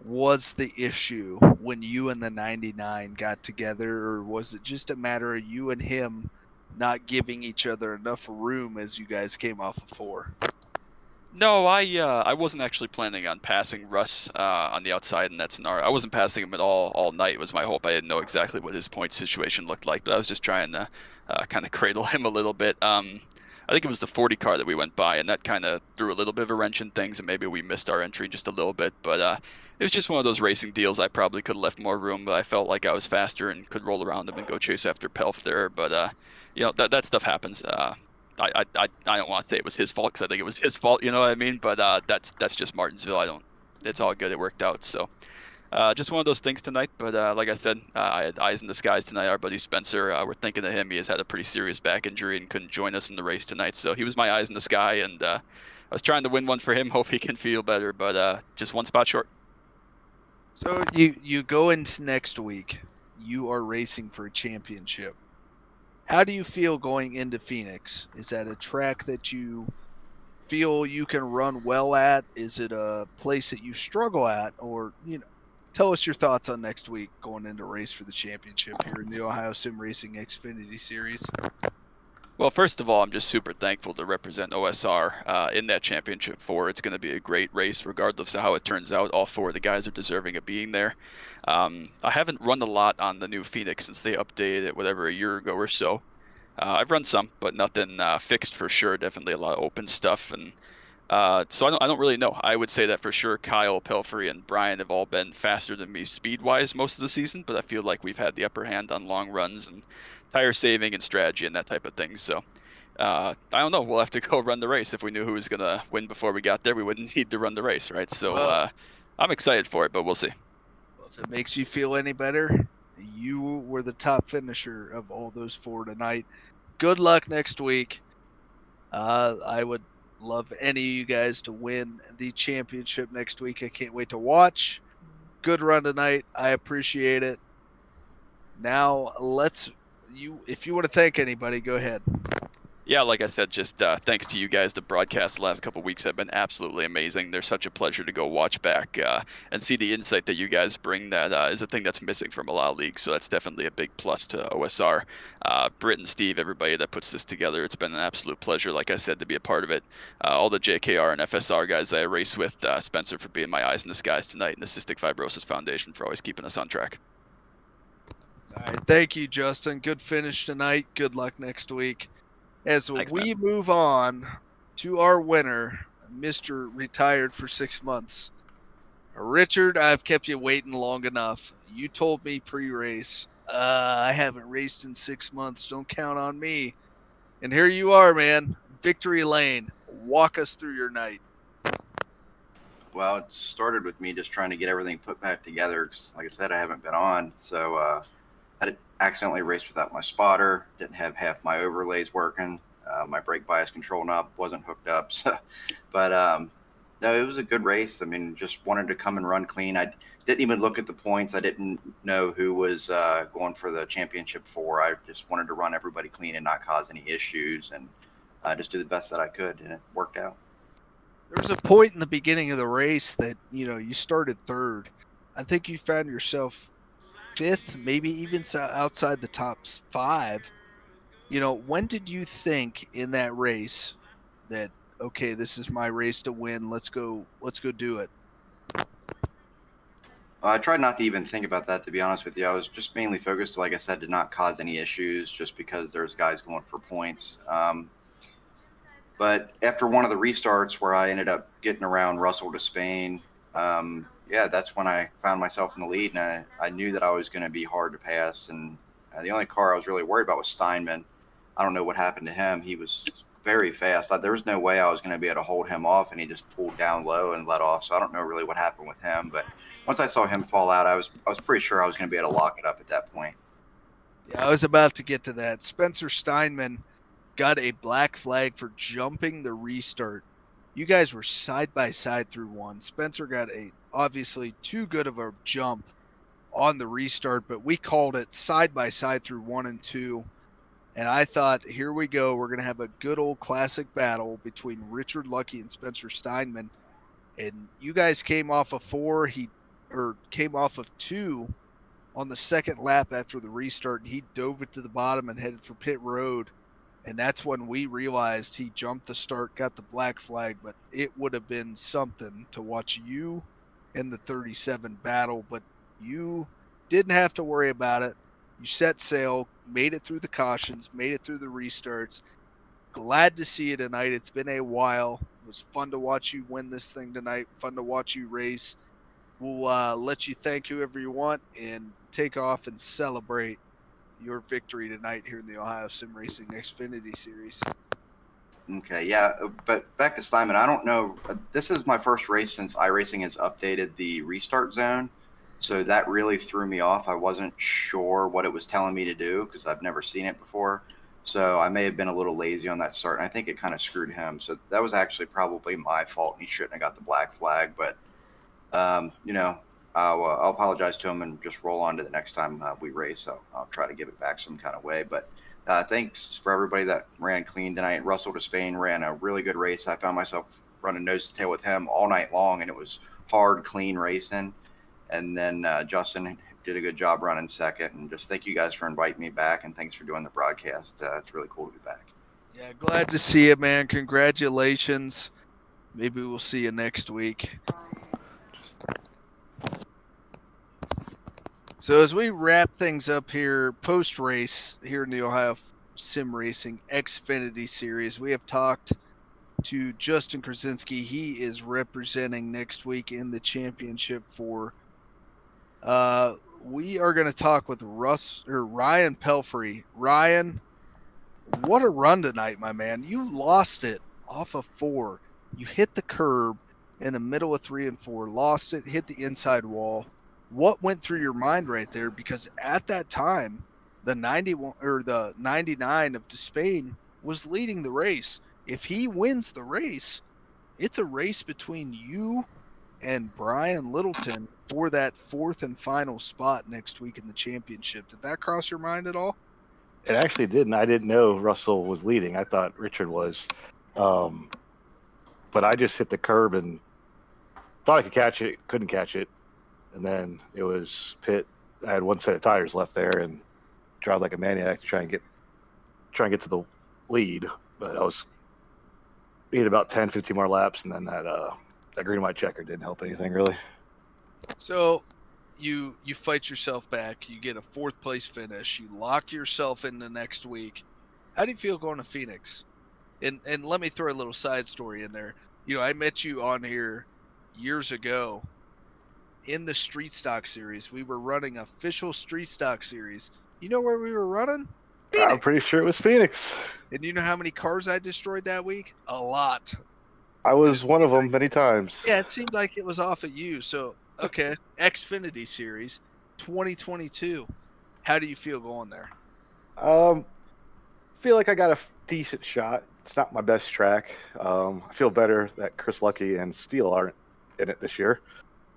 was the issue when you and the 99 got together, or was it just a matter of you and him not giving each other enough room as you guys came off of 4? No, I wasn't actually planning on passing Russ on the outside in that scenario. I wasn't passing him at all night was my hope. I didn't know exactly what his point situation looked like, but I was just trying to kind of cradle him a little bit. I think it was the 40 car that we went by, and that kind of threw a little bit of a wrench in things, and maybe we missed our entry just a little bit. But it was just one of those racing deals. I probably could have left more room, but I felt like I was faster and could roll around him and go chase after Pelf there. But you know, that stuff happens. I don't want to say it was his fault because I think it was his fault, you know what I mean? But that's just Martinsville. It's all good. It worked out. So just one of those things tonight. But like I said, I had eyes in the skies tonight. Our buddy Spencer, we're thinking of him. He has had a pretty serious back injury and couldn't join us in the race tonight. So he was my eyes in the sky, and I was trying to win one for him. Hope he can feel better, but just one spot short. So you go into next week. You are racing for a championship. How do you feel going into Phoenix? Is that a track that you feel you can run well at? Is it a place that you struggle at? Or, tell us your thoughts on next week going into race for the championship here in the Ohio Sim Racing Xfinity Series. Well, first of all, I'm just super thankful to represent OSR in that championship 4. It's going to be a great race, regardless of how it turns out. All 4 of the guys are deserving of being there. I haven't run a lot on the new Phoenix since they updated it, whatever, a year ago or so. I've run some, but nothing fixed for sure. Definitely a lot of open stuff, and so I don't really know. I would say that for sure Kyle, Pelfrey, and Brian have all been faster than me speed-wise most of the season, but I feel like we've had the upper hand on long runs and tire saving and strategy and that type of thing. So I don't know. We'll have to go run the race. If we knew who was going to win before we got there, we wouldn't need to run the race, right? So I'm excited for it, but we'll see. Well, if it makes you feel any better, you were the top finisher of all those 4 tonight. Good luck next week. I would love any of you guys to win the championship next week. I can't wait to watch. Good run tonight. I appreciate it. Now if you want to thank anybody, go ahead. Yeah, like I said, just thanks to you guys. The broadcasts the last couple of weeks have been absolutely amazing. They're such a pleasure to go watch back and see the insight that you guys bring. That is a thing that's missing from a lot of leagues, so that's definitely a big plus to OSR. Britt and Steve, everybody that puts this together, it's been an absolute pleasure, like I said, to be a part of it. All the JKR and FSR guys that I race with, Spencer for being my eyes in the skies tonight, and the Cystic Fibrosis Foundation for always keeping us on track. All right, thank you, Justin. Good finish tonight. Good luck next week. As Thanks, we man. move on to our winner, Mr. Retired for 6 months. Richard, I've kept you waiting long enough. You told me pre-race, I haven't raced in 6 months. Don't count on me. And here you are, man. Victory lane. Walk us through your night. Well, it started with me just trying to get everything put back together. 'Cause like I said, I haven't been on. So I accidentally raced without my spotter. Didn't have half my overlays working. My brake bias control knob wasn't hooked up. So, but No, it was a good race. I mean, just wanted to come and run clean. I didn't even look at the points. I didn't know who was going for the championship for. I just wanted to run everybody clean and not cause any issues, and just do the best that I could, and it worked out. There was a point in the beginning of the race that, you started third. I think you found yourself fifth, maybe even outside the top five. When did you think in that race that, okay, this is my race to win. Let's go do it. I tried not to even think about that, to be honest with you. I was just mainly focused, like I said, to not cause any issues, just because there's guys going for points. But after one of the restarts where I ended up getting around Russell to Spain, yeah, that's when I found myself in the lead, and I knew that I was going to be hard to pass. And the only car I was really worried about was Steinman. I don't know what happened to him. He was very fast. There was no way I was going to be able to hold him off, and he just pulled down low and let off. So I don't know really what happened with him. But once I saw him fall out, I was pretty sure I was going to be able to lock it up at that point. Yeah, I was about to get to that. Spencer Steinman got a black flag for jumping the restart. You guys were side by side through one. Spencer got obviously too good of a jump on the restart, but we called it side by side through 1 and 2. And I thought, here we go. We're going to have a good old classic battle between Richard Lucky and Spencer Steinman. And you guys came off of 4. Came off of 2 on the second lap after the restart, and he dove it to the bottom and headed for pit road. And that's when we realized he jumped the start, got the black flag, but it would have been something to watch you in the 37 battle, but you didn't have to worry about it. You set sail, made it through the cautions, made it through the restarts. Glad to see you tonight. It's been a while. It was fun to watch you win this thing tonight, fun to watch you race. We'll let you thank whoever you want and take off and celebrate your victory tonight here in the Ohio Sim Racing Xfinity Series. Okay, yeah, but back to Steinman, I don't know. This is my first race since iRacing has updated the restart zone, so that really threw me off. I wasn't sure what it was telling me to do because I've never seen it before, so I may have been a little lazy on that start, and I think it kind of screwed him. So that was actually probably my fault, and he shouldn't have got the black flag, but, I'll apologize to him and just roll on to the next time we race. So I'll try to give it back some kind of way. But thanks for everybody that ran clean tonight. Russell to Spain ran a really good race. I found myself running nose to tail with him all night long, and it was hard, clean racing. And then Justin did a good job running second. And just thank you guys for inviting me back, and thanks for doing the broadcast. It's really cool to be back. Yeah, glad to see you, man. Congratulations. Maybe we'll see you next week. So as we wrap things up here, post-race here in the Ohio Sim Racing Xfinity Series, we have talked to Justin Krasinski. He is representing next week in the championship for. We are going to talk with Ryan Pelfrey. Ryan, what a run tonight, my man. You lost it off of 4. You hit the curb in the middle of 3 and 4, lost it, hit the inside wall. What went through your mind right there? Because at that time, the 91 or the 99 of Despain was leading the race. If he wins the race, it's a race between you and Brian Littleton for that 4th and final spot next week in the championship. Did that cross your mind at all? It actually didn't. I didn't know Russell was leading. I thought Richard was. But I just hit the curb and thought I could catch it, couldn't catch it. And then it was pit. I had one set of tires left there and drove like a maniac to try and get to the lead. But I was being about 10, 15 more laps, and then that green and white checker didn't help anything really. So you fight yourself back. You get a 4th place finish. You lock yourself in the next week. How do you feel going to Phoenix? And let me throw a little side story in there. I met you on here years ago in the Street Stock Series. We were running official Street Stock Series. You know where we were running? Phoenix. I'm pretty sure it was Phoenix. And you know how many cars I destroyed that week? A lot. I was one of them many times. Yeah, it seemed like it was off of you. So, okay, Xfinity Series 2022. How do you feel going there? Feel like I got a decent shot. It's not my best track. I feel better that Chris Lucky and Steele aren't in it this year.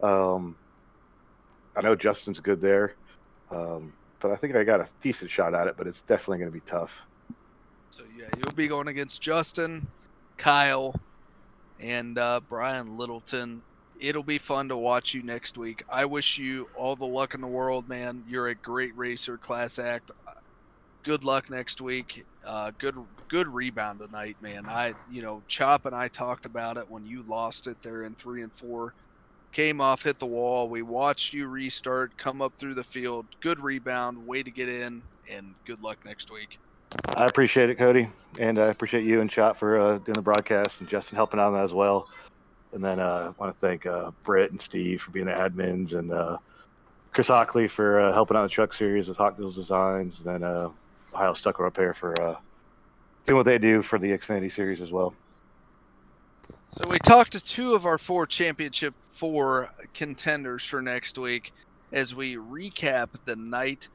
I know Justin's good there, but I think I got a decent shot at it. But it's definitely going to be tough. So yeah, you'll be going against Justin, Kyle, and Brian Littleton. It'll be fun to watch you next week. I wish you all the luck in the world, man. You're a great racer, class act. Good luck next week. Good rebound tonight, man. Chop and I talked about it when you lost it there in 3 and 4. Came off, hit the wall. We watched you restart, come up through the field. Good rebound, way to get in, and good luck next week. I appreciate it, Cody, and I appreciate you and Chop for doing the broadcast, and Justin helping out on that as well. And then I want to thank Britt and Steve for being the admins, and Chris Hockley for helping out the truck series with Hawkville's designs, and then Ohio Stucker up here for doing what they do for the Xfinity series as well. So we talked to 2 of our 4 championship 4 contenders for next week. As we recap the night,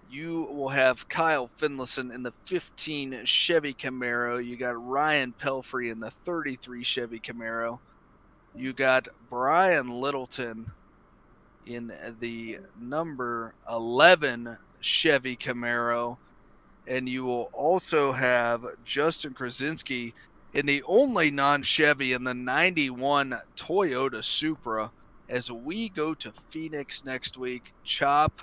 you will have Kyle Finlayson in the 15 Chevy Camaro. You got Ryan Pelfrey in the 33 Chevy Camaro. You got Brian Littleton in the number 11 Chevy Camaro. And you will also have Justin Krasinski in the only non-Chevy in the 91 Toyota Supra. As we go to Phoenix next week, Chop,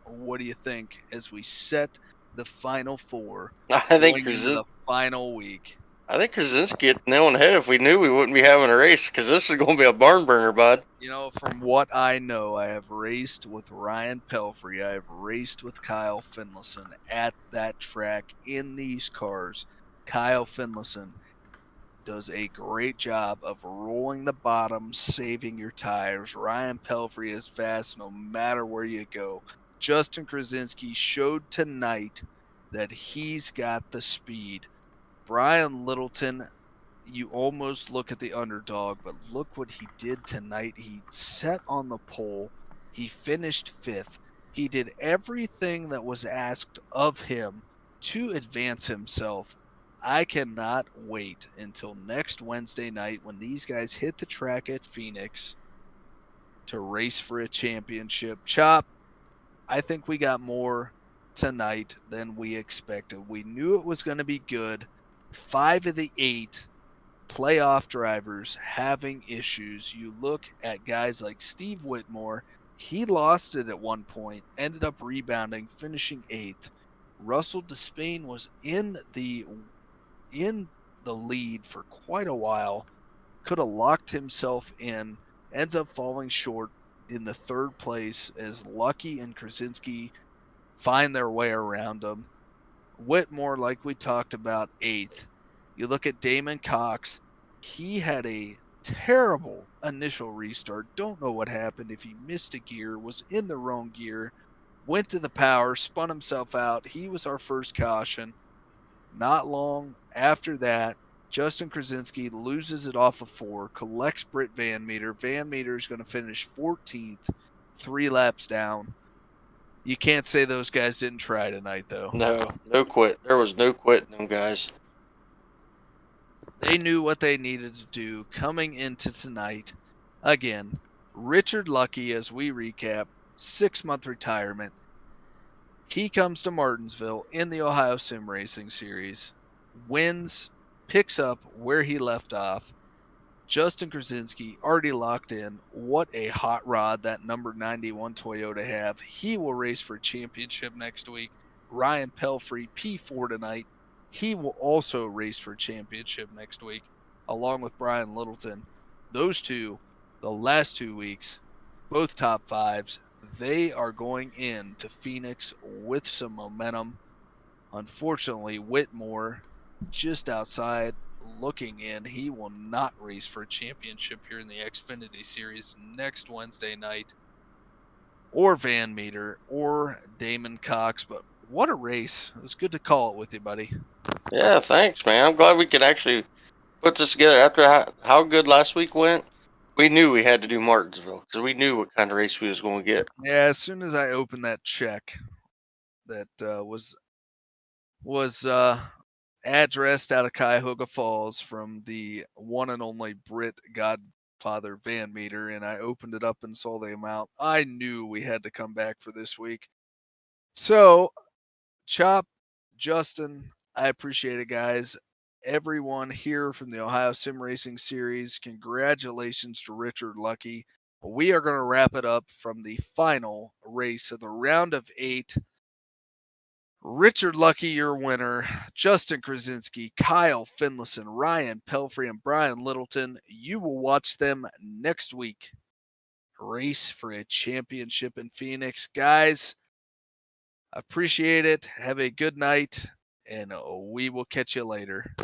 what do you think as we set the final 4 I think going into the final week? I think Krasinski hit the nail on the head. If we knew, we wouldn't be having a race, because this is going to be a barn burner, bud. From what I know, I have raced with Ryan Pelfrey. I have raced with Kyle Finlayson at that track in these cars. Kyle Finlayson does a great job of rolling the bottom, saving your tires. Ryan Pelfrey is fast no matter where you go. Justin Krasinski showed tonight that he's got the speed. Brian Littleton, you almost look at the underdog, but look what he did tonight. He set on the pole. He finished 5th. He did everything that was asked of him to advance himself. I cannot wait until next Wednesday night when these guys hit the track at Phoenix to race for a championship. Chop, I think we got more tonight than we expected. We knew it was going to be good. 5 of the 8 playoff drivers having issues. You look at guys like Steve Whitmore. He lost it at one point, ended up rebounding, finishing 8th. Russell Despain was in the lead for quite a while, could have locked himself in, ends up falling short in the 3rd place as Lucky and Krasinski find their way around him. Whitmore, like we talked about, 8th. You look at Damon Cox. He had a terrible initial restart. Don't know what happened. If he missed a gear, was in the wrong gear, went to the power, spun himself out. He was our first caution. Not long after that, Justin Krasinski loses it off of 4, collects Britt Van Meter. Van Meter is going to finish 14th, 3 laps down. You can't say those guys didn't try tonight, though. No quit. There was no quitting them guys. They knew what they needed to do coming into tonight. Again, Richard Lucky, as we recap, 6-month retirement. He comes to Martinsville in the Ohio Sim Racing Series, wins, picks up where he left off. Justin Krasinski already locked in. What a hot rod that number 91 Toyota have. He will race for a championship next week. Ryan Pelfrey, P4 tonight. He will also race for a championship next week, along with Brian Littleton. Those 2, the last 2 weeks, both top 5s. They are going into Phoenix with some momentum. Unfortunately, Whitmore, just outside, looking in. He will not race for a championship here in the Xfinity Series next Wednesday night. Or Van Meter, or Damon Cox. But what a race. It was good to call it with you, buddy. Yeah, thanks, man. I'm glad we could actually put this together. After how good last week went, we knew we had to do Martinsville, because we knew what kind of race we was going to get. Yeah, as soon as I opened that check that was addressed out of Cuyahoga Falls from the one and only Brit Godfather Van Meter, and I opened it up and saw the amount. I knew we had to come back for this week. So, Chop, Justin, I appreciate it, guys. Everyone here from the Ohio Sim Racing Series, congratulations to Richard Lucky. We are going to wrap it up from the final race of the round of 8. Richard Lucky, your winner. Justin Krasinski, Kyle Finlayson, Ryan Pelfrey, and Brian Littleton. You will watch them next week. Race for a championship in Phoenix. Guys, appreciate it. Have a good night, and we will catch you later.